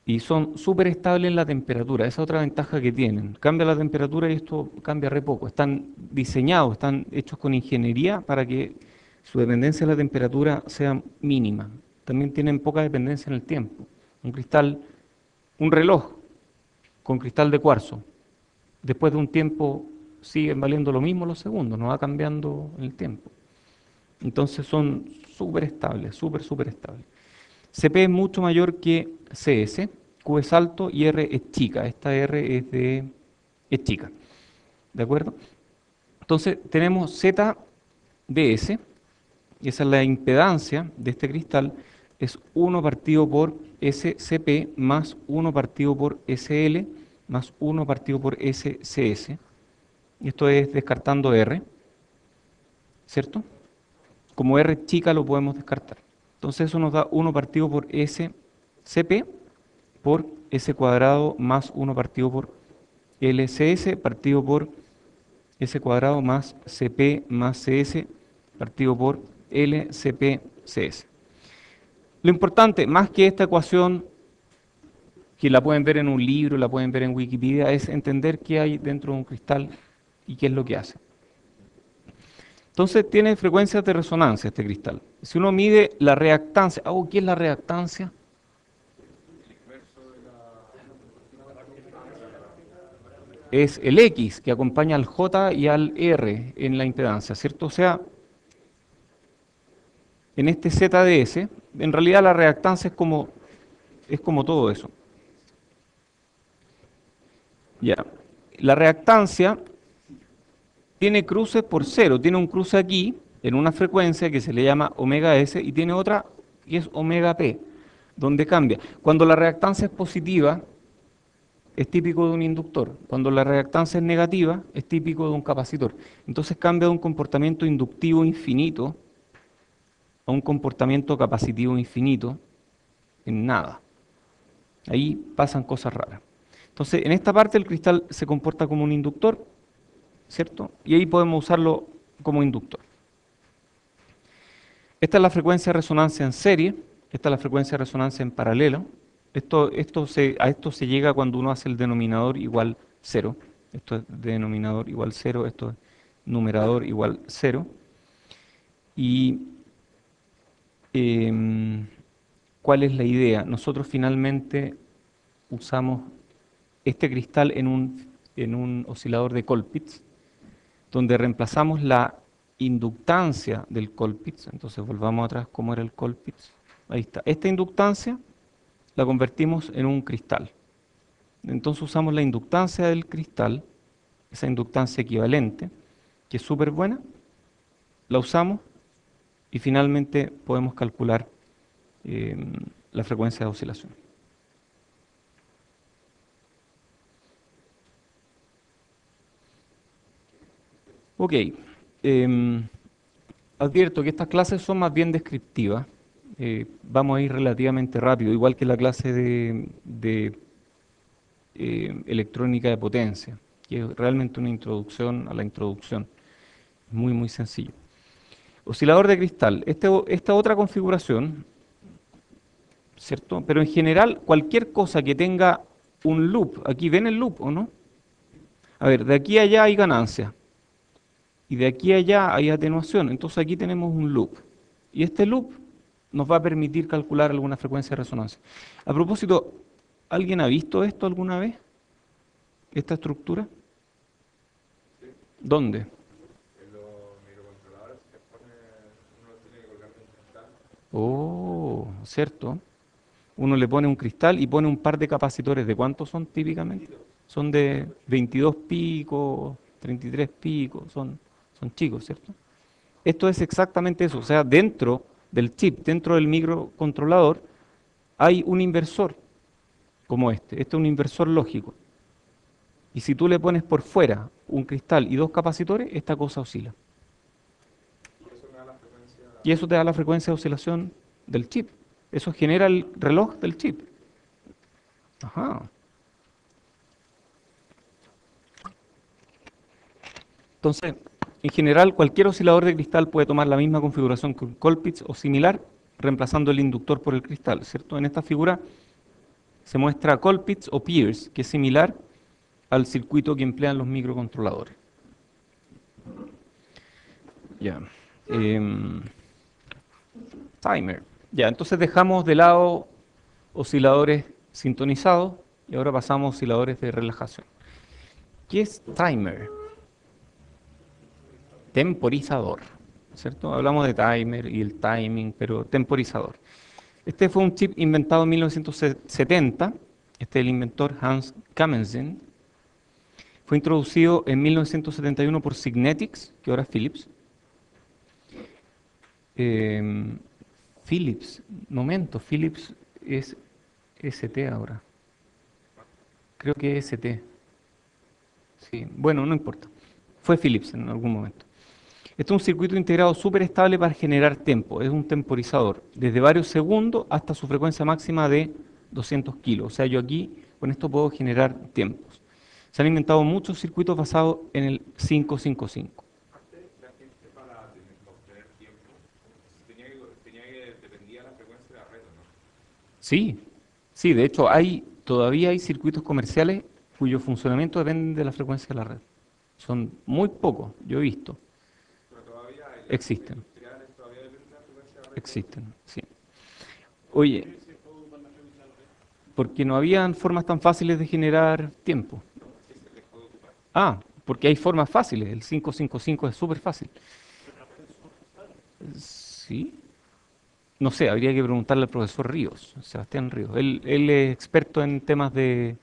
y son súper estables en la temperatura. Esa es otra ventaja que tienen. Cambia la temperatura y esto cambia re poco. Están diseñados, están hechos con ingeniería para que su dependencia de la temperatura sea mínima. También tienen poca dependencia en el tiempo. Un cristal, un reloj con cristal de cuarzo, después de un tiempo siguen valiendo lo mismo los segundos, no va cambiando en el tiempo. Entonces son súper estables, súper estables. CP es mucho mayor que CS, Q es alto y R es chica. Esta R es chica. ¿De acuerdo? Entonces tenemos ZDS, y esa es la impedancia de este cristal, es 1 partido por SCP más 1 partido por SL más 1 partido por SCS. Y esto es descartando R, ¿cierto? Como R chica lo podemos descartar. Entonces eso nos da 1 partido por SCP por S cuadrado más 1 partido por LCS partido por S cuadrado más CP más CS partido por LCP-CS. Lo importante, más que esta ecuación, que la pueden ver en un libro, la pueden ver en Wikipedia, es entender qué hay dentro de un cristal y qué es lo que hace. Entonces tiene frecuencias de resonancia este cristal. Si uno mide la reactancia, ¿qué es la reactancia? Es el X que acompaña al J y al R en la impedancia, ¿cierto? O sea, en este ZDS, en realidad la reactancia es como todo eso. Ya. La reactancia tiene cruces por cero, tiene un cruce aquí en una frecuencia que se le llama omega S y tiene otra que es omega P, donde cambia. Cuando la reactancia es positiva, es típico de un inductor. Cuando la reactancia es negativa, es típico de un capacitor. Entonces cambia de un comportamiento inductivo infinito a un comportamiento capacitivo infinito en nada. Ahí pasan cosas raras. Entonces, en esta parte el cristal se comporta como un inductor, ¿cierto? Y ahí podemos usarlo como inductor. Esta es la frecuencia de resonancia en serie, esta es la frecuencia de resonancia en paralelo. A esto se llega cuando uno hace el denominador igual 0. Esto es denominador igual 0, esto es numerador igual 0. Y ¿cuál es la idea? Nosotros finalmente usamos este cristal en un oscilador de Colpitts, donde reemplazamos la inductancia del Colpitts. Entonces volvamos atrás, ¿cómo era el Colpitts? Ahí está. Esta inductancia la convertimos en un cristal. Entonces usamos la inductancia del cristal, esa inductancia equivalente, que es súper buena, la usamos y finalmente podemos calcular la frecuencia de oscilación. Ok, advierto que estas clases son más bien descriptivas. Vamos a ir relativamente rápido, igual que la clase de electrónica de potencia, que es realmente una introducción a la introducción. Muy sencillo. Oscilador de cristal. Esta otra configuración, ¿cierto? Pero en general, cualquier cosa que tenga un loop, aquí ven el loop, ¿o no? A ver, de aquí a allá hay ganancia. Y de aquí a allá hay atenuación. Entonces aquí tenemos un loop. Y este loop nos va a permitir calcular alguna frecuencia de resonancia. A propósito, ¿alguien ha visto esto alguna vez? ¿Esta estructura? ¿Dónde? En los microcontroladores se pone, uno tiene que colgar un cristal. Oh, cierto. Uno le pone un cristal y pone un par de capacitores. ¿De cuántos son típicamente? Son de 22 picos, 33 picos, son chicos, ¿cierto? Esto es exactamente eso. O sea, dentro del chip dentro del microcontrolador hay un inversor como este. Este es un inversor lógico. Y si tú le pones por fuera un cristal y dos capacitores, esta cosa oscila. Y eso te da la frecuencia de oscilación del chip. Eso genera el reloj del chip. Ajá. Entonces, en general, cualquier oscilador de cristal puede tomar la misma configuración que un Colpitts o similar, reemplazando el inductor por el cristal, ¿cierto? En esta figura se muestra Colpitts o Pierce, que es similar al circuito que emplean los microcontroladores. Ya. Timer. Ya, entonces dejamos de lado osciladores sintonizados y ahora pasamos a osciladores de relajación. ¿Qué es timer? Temporizador, ¿cierto? Hablamos de timer y el timing, pero temporizador. Este fue un chip inventado en 1970. Este es el inventor Hans Kamen-Zinn. Fue introducido en 1971 por Signetics, que ahora es Philips. Philips es ST ahora. Creo que es ST. Sí, bueno, no importa. Fue Philips en algún momento. Este es un circuito integrado súper estable para generar tempo. Es un temporizador, desde varios segundos hasta su frecuencia máxima de 200 kilos. O sea, yo aquí con esto puedo generar tiempos. Se han inventado muchos circuitos basados en el 555. Antes la gente para obtener tiempo dependía de la frecuencia de la red, ¿no? Sí, sí, de hecho todavía hay circuitos comerciales cuyo funcionamiento depende de la frecuencia de la red. Son muy pocos, yo he visto. Pero todavía hay Existen, industriales, todavía depende de la frecuencia de la red. existen, sí. Oye, porque no habían formas tan fáciles de generar tiempo. Ah, porque hay formas fáciles. El 555 es súper fácil. Sí. No sé, habría que preguntarle al profesor Ríos, Sebastián Ríos. Él es experto en temas de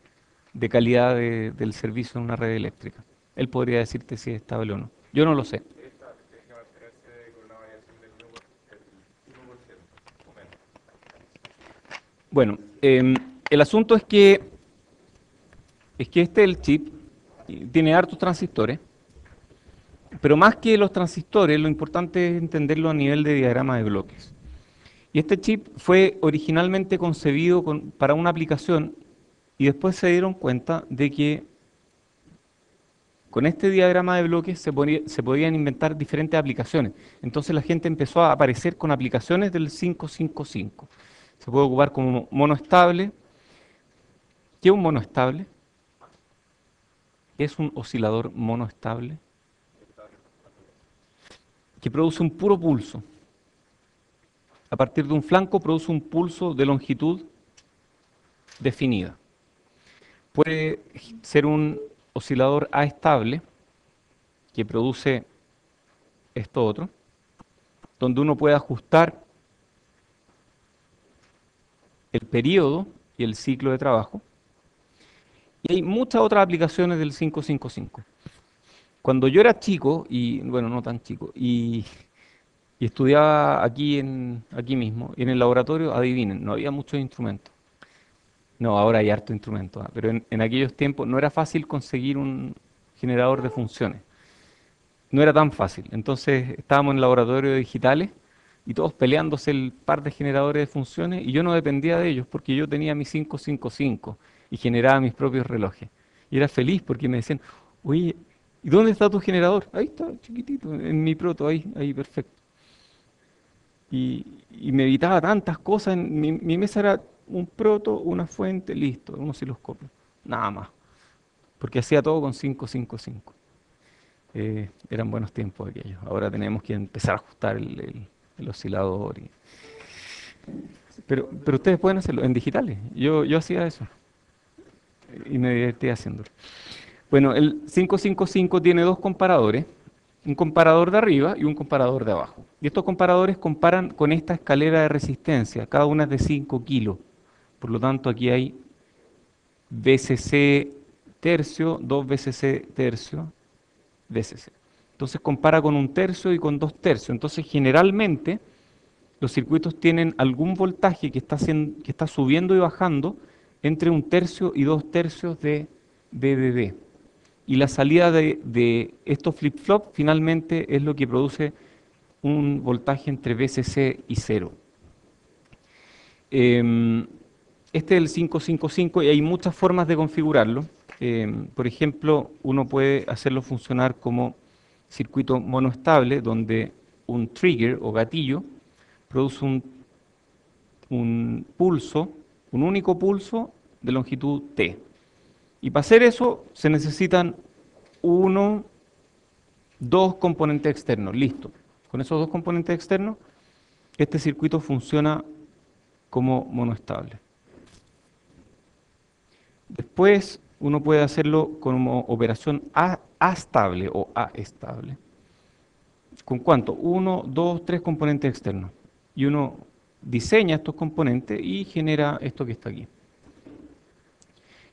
calidad del servicio en una red eléctrica. Él podría decirte si es estable o no. Yo no lo sé. Esta tiene que mantenerse con una variación del 1% o menos. Bueno, el asunto es que este es el chip, y tiene hartos transistores, pero más que los transistores, lo importante es entenderlo a nivel de diagrama de bloques. Y este chip fue originalmente concebido para una aplicación y después se dieron cuenta de que con este diagrama de bloques se podían inventar diferentes aplicaciones. Entonces la gente empezó a aparecer con aplicaciones del 555. Se puede ocupar como mono estable. ¿Qué es un mono estable? ¿Qué es un oscilador mono estable? Que produce un puro pulso. A partir de un flanco produce un pulso de longitud definida. Puede ser un oscilador estable que produce esto otro, donde uno puede ajustar el periodo y el ciclo de trabajo. Y hay muchas otras aplicaciones del 555. Cuando yo era chico, y bueno, no tan chico, y estudiaba aquí mismo, y en el laboratorio, adivinen, no había muchos instrumentos. No, ahora hay harto instrumentos, pero en aquellos tiempos no era fácil conseguir un generador de funciones. No era tan fácil. Entonces estábamos en el laboratorio de digitales y todos peleándose el par de generadores de funciones y yo no dependía de ellos porque yo tenía mi 555 y generaba mis propios relojes. Y era feliz porque me decían, oye, ¿y dónde está tu generador? Ahí está, chiquitito, en mi proto, ahí perfecto. Y me evitaba tantas cosas. Mi mesa era un proto, una fuente, listo, un osciloscopio. Nada más. Porque hacía todo con 555. Eran buenos tiempos aquellos. Ahora tenemos que empezar a ajustar el oscilador. Pero ustedes pueden hacerlo en digitales. Yo hacía eso y me divertía haciéndolo. Bueno, el 555 tiene dos comparadores, un comparador de arriba y un comparador de abajo. Y estos comparadores comparan con esta escalera de resistencia, cada una es de 5 kilos. Por lo tanto, aquí hay VCC tercio, 2 VCC tercio, VCC. Entonces compara con un tercio y con dos tercios. Entonces, generalmente, los circuitos tienen algún voltaje que está subiendo y bajando entre 1/3 y 2/3 de VDD. Y la salida de estos flip-flop finalmente es lo que produce un voltaje entre VCC y 0. Este es el 555 y hay muchas formas de configurarlo. Por ejemplo, uno puede hacerlo funcionar como circuito monoestable, donde un trigger o gatillo produce un pulso, un único pulso de longitud T. Y para hacer eso se necesitan dos componentes externos. Listo. Con esos dos componentes externos, este circuito funciona como monoestable. Después uno puede hacerlo como operación astable o aestable. ¿Con cuánto? Uno, dos, tres componentes externos. Y uno diseña estos componentes y genera esto que está aquí.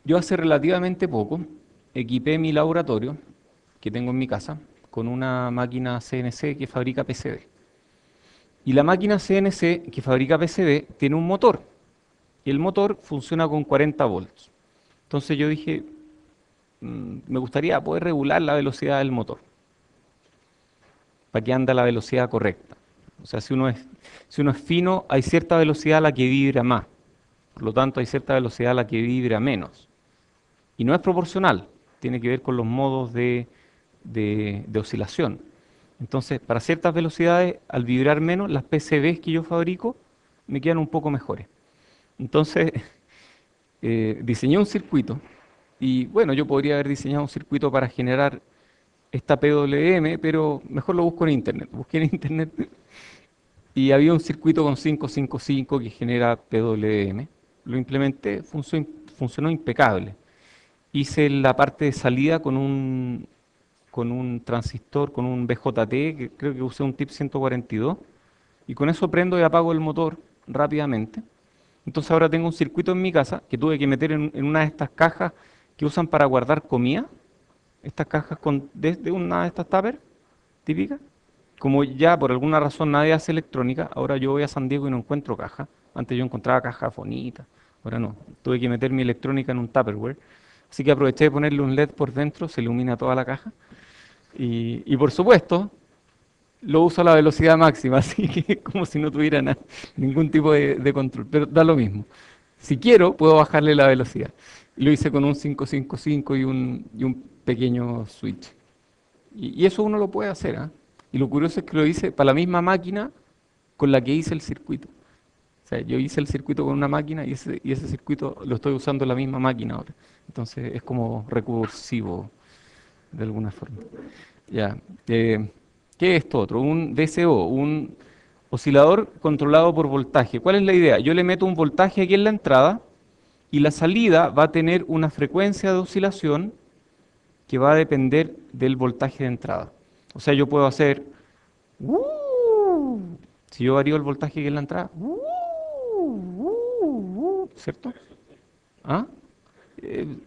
Yo hace relativamente poco equipé mi laboratorio que tengo en mi casa con una máquina CNC que fabrica PCB. Y la máquina CNC que fabrica PCB tiene un motor. Y el motor funciona con 40 volts. Entonces yo dije, me gustaría poder regular la velocidad del motor para que ande a la velocidad correcta. O sea, si uno es fino, hay cierta velocidad a la que vibra más. Por lo tanto, hay cierta velocidad a la que vibra menos. Y no es proporcional, tiene que ver con los modos de oscilación. Entonces, para ciertas velocidades, al vibrar menos, las PCBs que yo fabrico me quedan un poco mejores. Entonces, diseñé un circuito y bueno, yo podría haber diseñado un circuito para generar esta PWM, pero mejor lo busco en internet. Busqué en internet y había un circuito con 555 que genera PWM. Lo implementé, funcionó impecable. Hice la parte de salida con un transistor, con un BJT, que creo que usé un TIP 142, y con eso prendo y apago el motor rápidamente. Entonces ahora tengo un circuito en mi casa que tuve que meter en una de estas cajas que usan para guardar comida, estas cajas desde una de estas tuppers típicas. Como ya por alguna razón nadie hace electrónica, ahora yo voy a San Diego y no encuentro caja. Antes yo encontraba cajas bonitas, ahora no. Tuve que meter mi electrónica en un Tupperware. Así que aproveché de ponerle un LED por dentro, se ilumina toda la caja. Y por supuesto, lo uso a la velocidad máxima, así que como si no tuviera ningún tipo de control, pero da lo mismo. Si quiero, puedo bajarle la velocidad. Y lo hice con un 555 y un pequeño switch. Y eso uno lo puede hacer, ¿ah? Y lo curioso es que lo hice para la misma máquina con la que hice el circuito. O sea, yo hice el circuito con una máquina y ese circuito lo estoy usando en la misma máquina ahora. Entonces es como recursivo de alguna forma. Ya. ¿Qué es esto otro? Un DCO, un oscilador controlado por voltaje. ¿Cuál es la idea? Yo le meto un voltaje aquí en la entrada y la salida va a tener una frecuencia de oscilación que va a depender del voltaje de entrada. O sea, yo puedo hacer si yo varío el voltaje que es la entrada, ¿cierto? ¿Ah?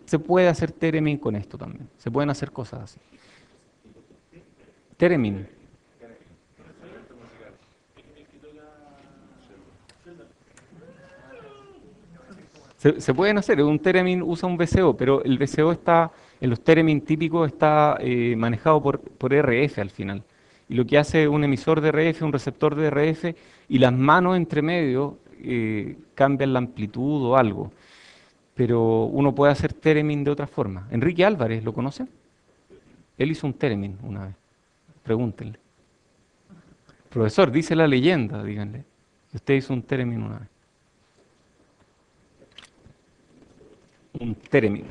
Se puede hacer theremin con esto también. Se pueden hacer cosas así. Theremin. Se pueden hacer. Un theremin usa un VCO, pero el VCO está, en los theremin típicos está manejado por RF al final. Y lo que hace un emisor de RF, un receptor de RF, y las manos entre medio cambian la amplitud o algo. Pero uno puede hacer theremin de otra forma. Enrique Álvarez, ¿lo conoce? Él hizo un theremin una vez. Pregúntenle. Profesor, dice la leyenda, díganle. Que usted hizo un theremin una vez. Un theremin.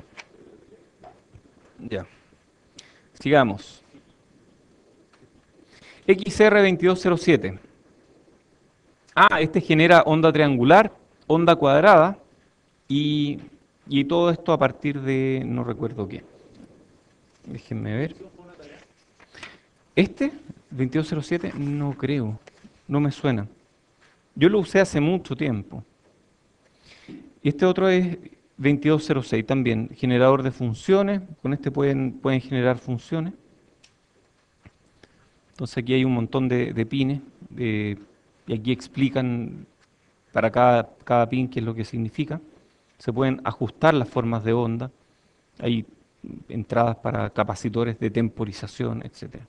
Ya. Sigamos. XR2207. Este genera onda triangular, onda cuadrada y todo esto a partir de no recuerdo qué. Déjenme ver. Este, 2207, no creo. No me suena. Yo lo usé hace mucho tiempo. Y este otro es 2206 también, generador de funciones. Con este pueden generar funciones. Entonces aquí hay un montón de pines. y aquí explican para cada pin qué es lo que significa. Se pueden ajustar las formas de onda, hay entradas para capacitores de temporización, etcétera.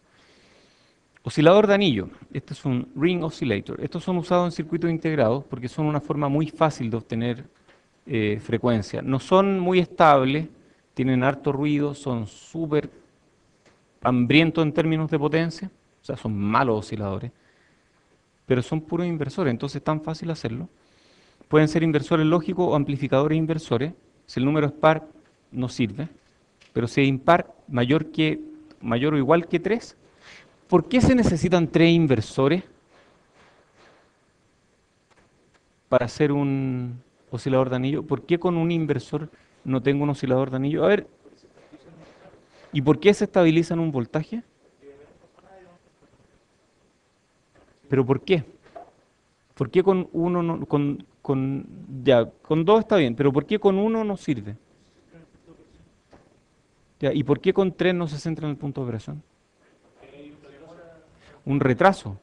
Oscilador de anillo, este es un ring oscillator. Estos son usados en circuitos integrados porque son una forma muy fácil de obtener frecuencia. No son muy estables, tienen harto ruido, son súper hambrientos en términos de potencia, o sea, son malos osciladores, pero son puros inversores, entonces es tan fácil hacerlo. Pueden ser inversores lógicos o amplificadores inversores. Si el número es par, no sirve, pero si es impar, mayor o igual que 3. ¿Por qué se necesitan 3 inversores para hacer un oscilador de anillo? ¿Por qué con un inversor no tengo un oscilador de anillo? A ver, ¿y por qué se estabiliza en un voltaje? ¿Pero por qué? ¿Por qué con uno no, ya, con dos está bien, pero ¿por qué con uno no sirve? Ya, ¿y por qué con 3 no se centra en el punto de operación? Un retraso,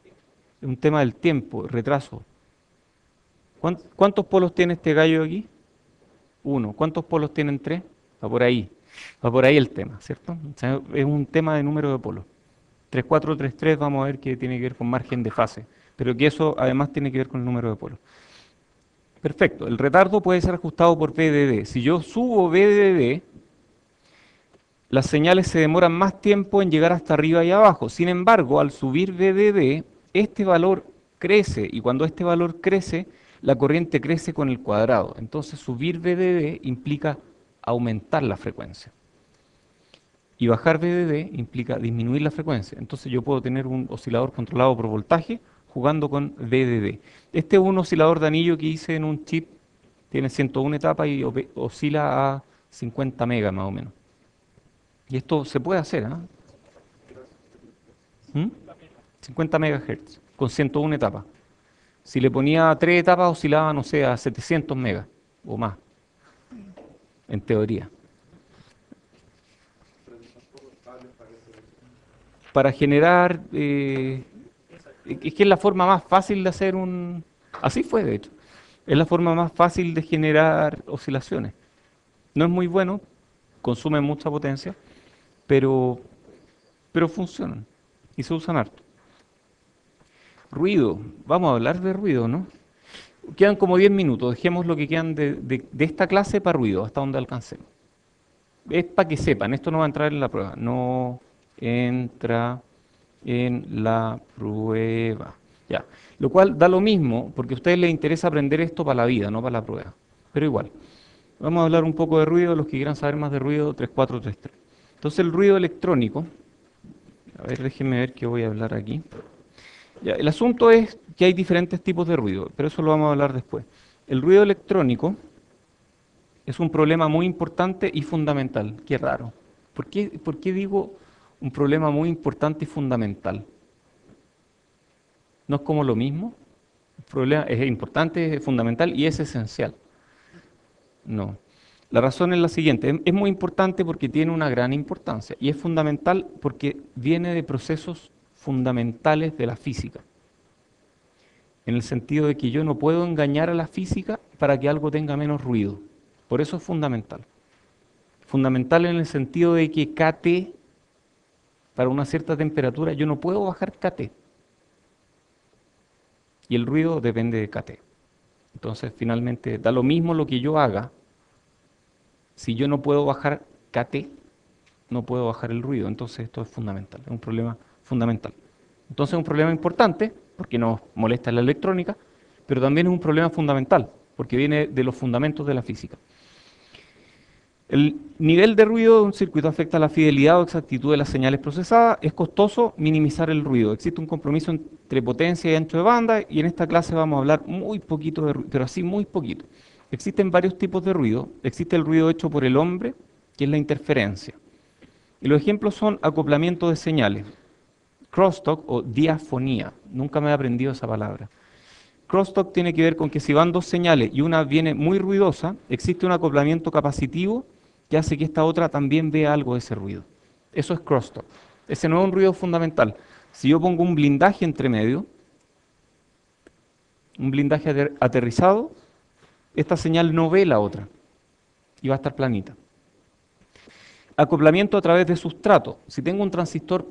un tema del tiempo, retraso. ¿Cuántos polos tiene este gallo aquí? Uno. ¿Cuántos polos tienen 3? Va por ahí el tema, ¿cierto? O sea, es un tema de número de polos. 3, 4, 3, 3, vamos a ver que tiene que ver con margen de fase, pero que eso además tiene que ver con el número de polos. Perfecto, el retardo puede ser ajustado por VDD. Si yo subo VDD, las señales se demoran más tiempo en llegar hasta arriba y abajo. Sin embargo, al subir VDD, este valor crece y cuando este valor crece, la corriente crece con el cuadrado. Entonces, subir VDD implica aumentar la frecuencia. Y bajar VDD implica disminuir la frecuencia. Entonces, yo puedo tener un oscilador controlado por voltaje jugando con VDD. Este es un oscilador de anillo que hice en un chip, tiene 101 etapas y oscila a 50 megas más o menos. Y esto se puede hacer, ¿ah? 50 MHz con 101 etapas. Si le ponía 3 etapas, oscilaba, no sé, a 700 megas o más, en teoría. Para generar, es que es la forma más fácil de hacer un... Así fue, de hecho. Es la forma más fácil de generar oscilaciones. No es muy bueno, consume mucha potencia, pero, pero funcionan y se usan harto. Ruido, vamos a hablar de ruido, ¿no? Quedan como 10 minutos, dejemos lo que quedan de esta clase para ruido, hasta donde alcancemos. Es para que sepan, esto no va a entrar en la prueba, no entra en la prueba. Ya. Lo cual da lo mismo, porque a ustedes les interesa aprender esto para la vida, no para la prueba. Pero igual. Vamos a hablar un poco de ruido, los que quieran saber más de ruido, 3433. Entonces el ruido electrónico, a ver, déjenme ver qué voy a hablar aquí. Ya, el asunto es que hay diferentes tipos de ruido, pero eso lo vamos a hablar después. El ruido electrónico es un problema muy importante y fundamental. Qué raro. ¿Por qué digo un problema muy importante y fundamental? ¿No es como lo mismo? El problema es importante, es fundamental y es esencial. No. La razón es la siguiente. Es muy importante porque tiene una gran importancia y es fundamental porque viene de procesos fundamentales de la física. En el sentido de que yo no puedo engañar a la física para que algo tenga menos ruido. Por eso es fundamental. Fundamental en el sentido de que KT, para una cierta temperatura, yo no puedo bajar KT. Y el ruido depende de KT. Entonces, finalmente, da lo mismo lo que yo haga. Si yo no puedo bajar KT, no puedo bajar el ruido. Entonces, esto es fundamental. Es un problema fundamental. Entonces, es un problema importante, porque nos molesta la electrónica, pero también es un problema fundamental, porque viene de los fundamentos de la física. El nivel de ruido de un circuito afecta la fidelidad o exactitud de las señales procesadas. Es costoso minimizar el ruido. Existe un compromiso entre potencia y ancho de banda y en esta clase vamos a hablar muy poquito de ruido, pero así muy poquito. Existen varios tipos de ruido. Existe el ruido hecho por el hombre, que es la interferencia. Y los ejemplos son acoplamiento de señales, crosstalk o diafonía. Nunca me he aprendido esa palabra. Crosstalk tiene que ver con que si van dos señales y una viene muy ruidosa, existe un acoplamiento capacitivo que hace que esta otra también vea algo de ese ruido. Eso es crosstalk. Ese no es un ruido fundamental. Si yo pongo un blindaje entre medio, un blindaje aterrizado, esta señal no ve la otra y va a estar planita. Acoplamiento a través de sustrato. Si tengo un transistor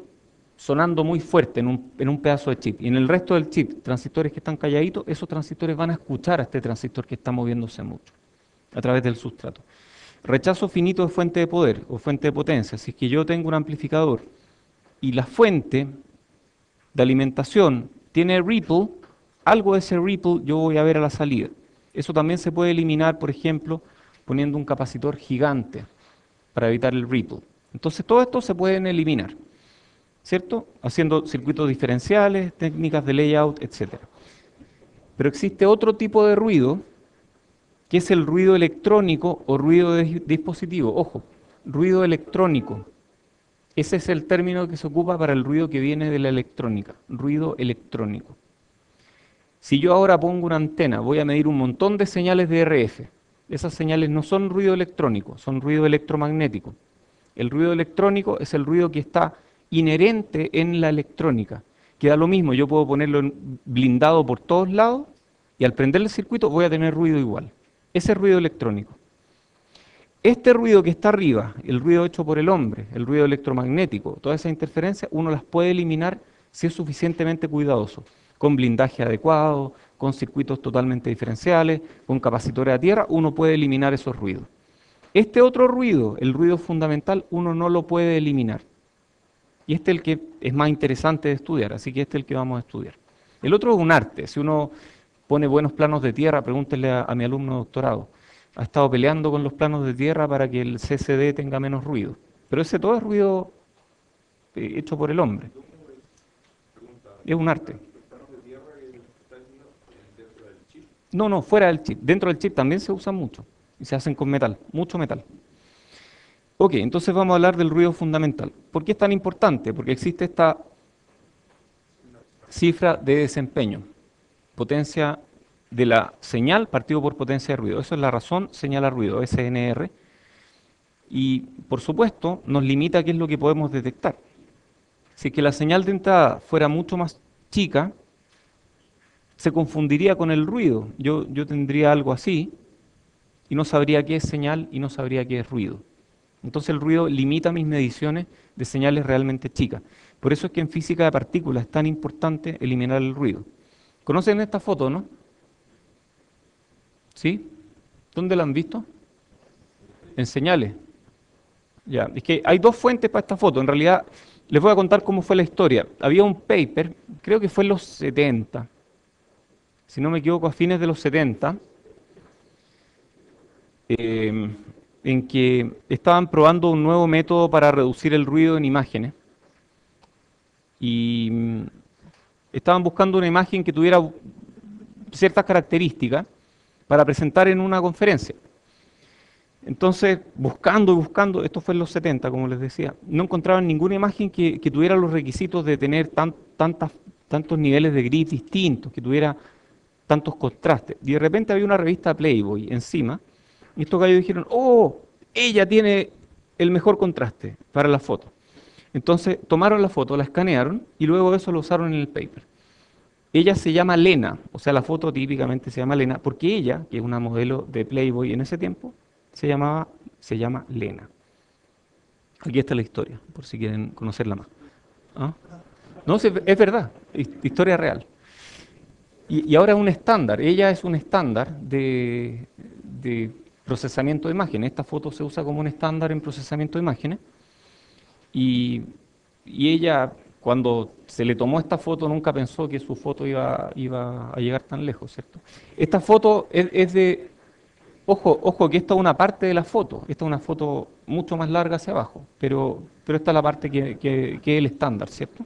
sonando muy fuerte en un pedazo de chip y en el resto del chip transistores que están calladitos, esos transistores van a escuchar a este transistor que está moviéndose mucho a través del sustrato. Rechazo finito de fuente de poder o fuente de potencia. Si es que yo tengo un amplificador y la fuente de alimentación tiene ripple, algo de ese ripple yo voy a ver a la salida. Eso también se puede eliminar, por ejemplo, poniendo un capacitor gigante para evitar el ripple. Entonces todo esto se pueden eliminar, ¿cierto? Haciendo circuitos diferenciales, técnicas de layout, etc. Pero existe otro tipo de ruido, que es el ruido electrónico o ruido de dispositivo. Ojo, ruido electrónico. Ese es el término que se ocupa para el ruido que viene de la electrónica, ruido electrónico. Si yo ahora pongo una antena, voy a medir un montón de señales de RF. Esas señales no son ruido electrónico, son ruido electromagnético. El ruido electrónico es el ruido que está inherente en la electrónica. Queda lo mismo, yo puedo ponerlo blindado por todos lados y al prender el circuito voy a tener ruido igual. Ese es ruido electrónico. Este ruido que está arriba, el ruido hecho por el hombre, el ruido electromagnético, todas esas interferencias, uno las puede eliminar si es suficientemente cuidadoso, con blindaje adecuado, con circuitos totalmente diferenciales, con capacitores a tierra, uno puede eliminar esos ruidos. Este otro ruido, el ruido fundamental, uno no lo puede eliminar. Y este es el que es más interesante de estudiar, así que este es el que vamos a estudiar. El otro es un arte. Si uno pone buenos planos de tierra, pregúntenle a mi alumno de doctorado. Ha estado peleando con los planos de tierra para que el CCD tenga menos ruido. Pero ese todo es ruido hecho por el hombre. Es un arte. No, no, fuera del chip. Dentro del chip también se usa mucho. Y se hacen con metal, mucho metal. Ok, entonces vamos a hablar del ruido fundamental. ¿Por qué es tan importante? Porque existe esta cifra de desempeño. Potencia de la señal partido por potencia de ruido. Eso es la razón señal a ruido, SNR. Y por supuesto nos limita a qué es lo que podemos detectar. Si es que la señal de entrada fuera mucho más chica, se confundiría con el ruido. Yo tendría algo así y no sabría qué es señal y no sabría qué es ruido. Entonces el ruido limita mis mediciones de señales realmente chicas. Por eso es que en física de partículas es tan importante eliminar el ruido. ¿Conocen esta foto, no? ¿Sí? ¿Dónde la han visto? En señales. Ya, es que hay dos fuentes para esta foto. En realidad, les voy a contar cómo fue la historia. Había un paper, creo que fue en los 70, si no me equivoco, a fines de los 70, en que estaban probando un nuevo método para reducir el ruido en imágenes. Y estaban buscando una imagen que tuviera ciertas características para presentar en una conferencia. Entonces, buscando y buscando, esto fue en los 70, como les decía, no encontraban ninguna imagen que tuviera los requisitos de tener tantos niveles de gris distintos, que tuviera tantos contrastes. Y de repente había una revista Playboy encima, y estos gallos dijeron, oh, ella tiene el mejor contraste para la foto. Entonces tomaron la foto, la escanearon y luego eso lo usaron en el paper. Ella se llama Lena, o sea, la foto típicamente se llama Lena, porque ella, que es una modelo de Playboy en ese tiempo, se llama Lena. Aquí está la historia, por si quieren conocerla más. ¿Ah? No, es verdad, historia real. Y ahora es un estándar, ella es un estándar de procesamiento de imágenes. Esta foto se usa como un estándar en procesamiento de imágenes. Y ella, cuando se le tomó esta foto, nunca pensó que su foto iba a llegar tan lejos, ¿cierto? Esta foto es de... Ojo, que esta es una parte de la foto. Esta es una foto mucho más larga hacia abajo, pero esta es la parte que es el estándar, ¿cierto?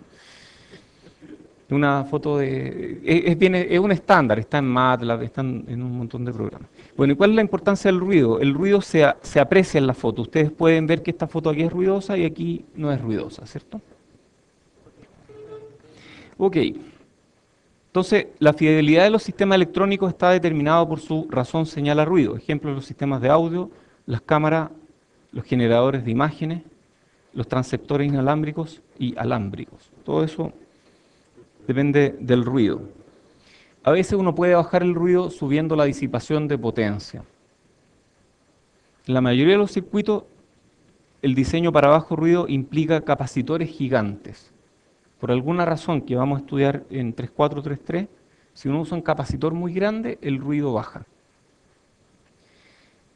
Una foto de... Es un estándar, está en MATLAB, está en un montón de programas. Bueno, ¿y cuál es la importancia del ruido? El ruido se aprecia en la foto. Ustedes pueden ver que esta foto aquí es ruidosa y aquí no es ruidosa, ¿cierto? Ok. Entonces, la fidelidad de los sistemas electrónicos está determinada por su razón señal a ruido. Ejemplo, los sistemas de audio, las cámaras, los generadores de imágenes, los transceptores inalámbricos y alámbricos. Todo eso depende del ruido. A veces uno puede bajar el ruido subiendo la disipación de potencia. En la mayoría de los circuitos, el diseño para bajo ruido implica capacitores gigantes. Por alguna razón que vamos a estudiar en 3433, si uno usa un capacitor muy grande, el ruido baja.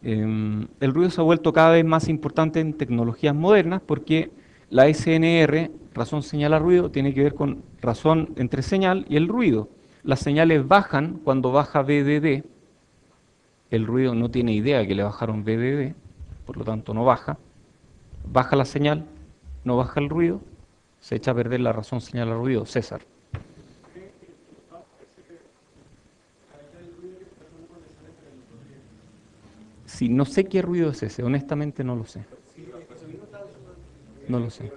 El ruido se ha vuelto cada vez más importante en tecnologías modernas porque la SNR, razón señal a ruido, tiene que ver con razón entre señal y el ruido. Las señales bajan cuando baja BDD. El ruido no tiene idea que le bajaron BDD, por lo tanto no baja. Baja la señal, no baja el ruido, se echa a perder la razón señal a ruido. César. Sí, no sé qué ruido es ese, honestamente no lo sé. No lo sé.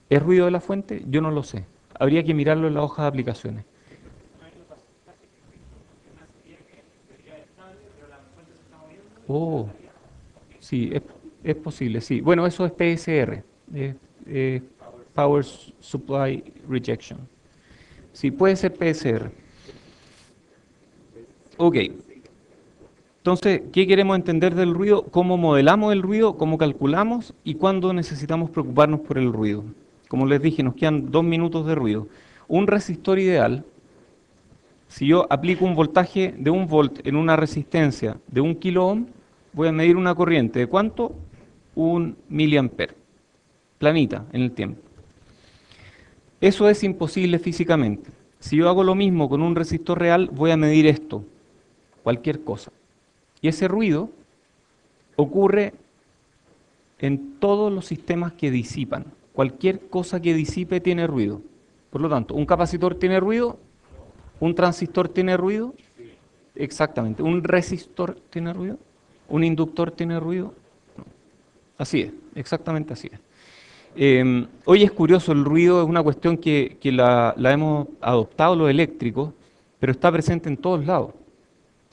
¿Es ruido de la fuente? Yo no lo sé. Habría que mirarlo en la hoja de aplicaciones. Oh, sí, es posible, sí. Bueno, eso es PSR, eh, Power Supply Rejection. Sí, puede ser PSR. Ok, entonces, ¿qué queremos entender del ruido? ¿Cómo modelamos el ruido? ¿Cómo calculamos? ¿Y cuándo necesitamos preocuparnos por el ruido? Como les dije, nos quedan 2 minutos de ruido. Un resistor ideal, si yo aplico un voltaje de 1 volt en una resistencia de 1 kilo ohm, voy a medir una corriente de ¿cuánto? 1 miliamper, planita en el tiempo. Eso es imposible físicamente. Si yo hago lo mismo con un resistor real, voy a medir esto, cualquier cosa. Y ese ruido ocurre en todos los sistemas que disipan. Cualquier cosa que disipe tiene ruido. Por lo tanto, ¿un capacitor tiene ruido? ¿Un transistor tiene ruido? Exactamente. ¿Un resistor tiene ruido? ¿Un inductor tiene ruido? No. Así es, exactamente así es. Hoy es curioso, el ruido es una cuestión que la hemos adoptado los eléctricos, pero está presente en todos lados,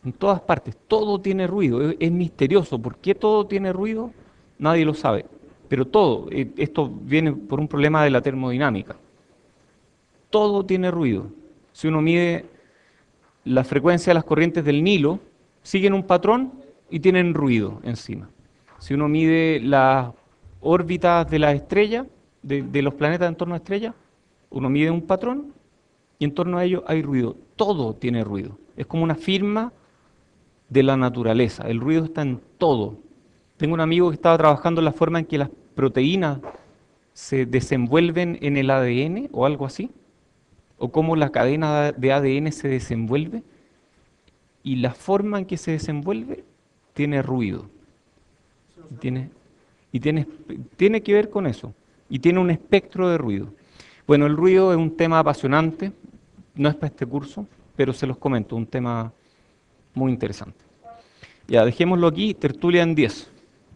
en todas partes. Todo tiene ruido, es misterioso. ¿Por qué todo tiene ruido? Nadie lo sabe. Pero todo, esto viene por un problema de la termodinámica. Todo tiene ruido. Si uno mide la frecuencia de las corrientes del Nilo, siguen un patrón y tienen ruido encima. Si uno mide las órbitas de las estrellas, de los planetas en torno a estrellas, uno mide un patrón y en torno a ello hay ruido. Todo tiene ruido. Es como una firma de la naturaleza. El ruido está en todo. Tengo un amigo que estaba trabajando en la forma en que las proteínas se desenvuelven en el ADN o algo así, o cómo la cadena de ADN se desenvuelve, y la forma en que se desenvuelve tiene ruido. Tiene, tiene que ver con eso, y tiene un espectro de ruido. Bueno, el ruido es un tema apasionante, no es para este curso, pero se los comento, un tema muy interesante. Ya, dejémoslo aquí, tertulia en 10.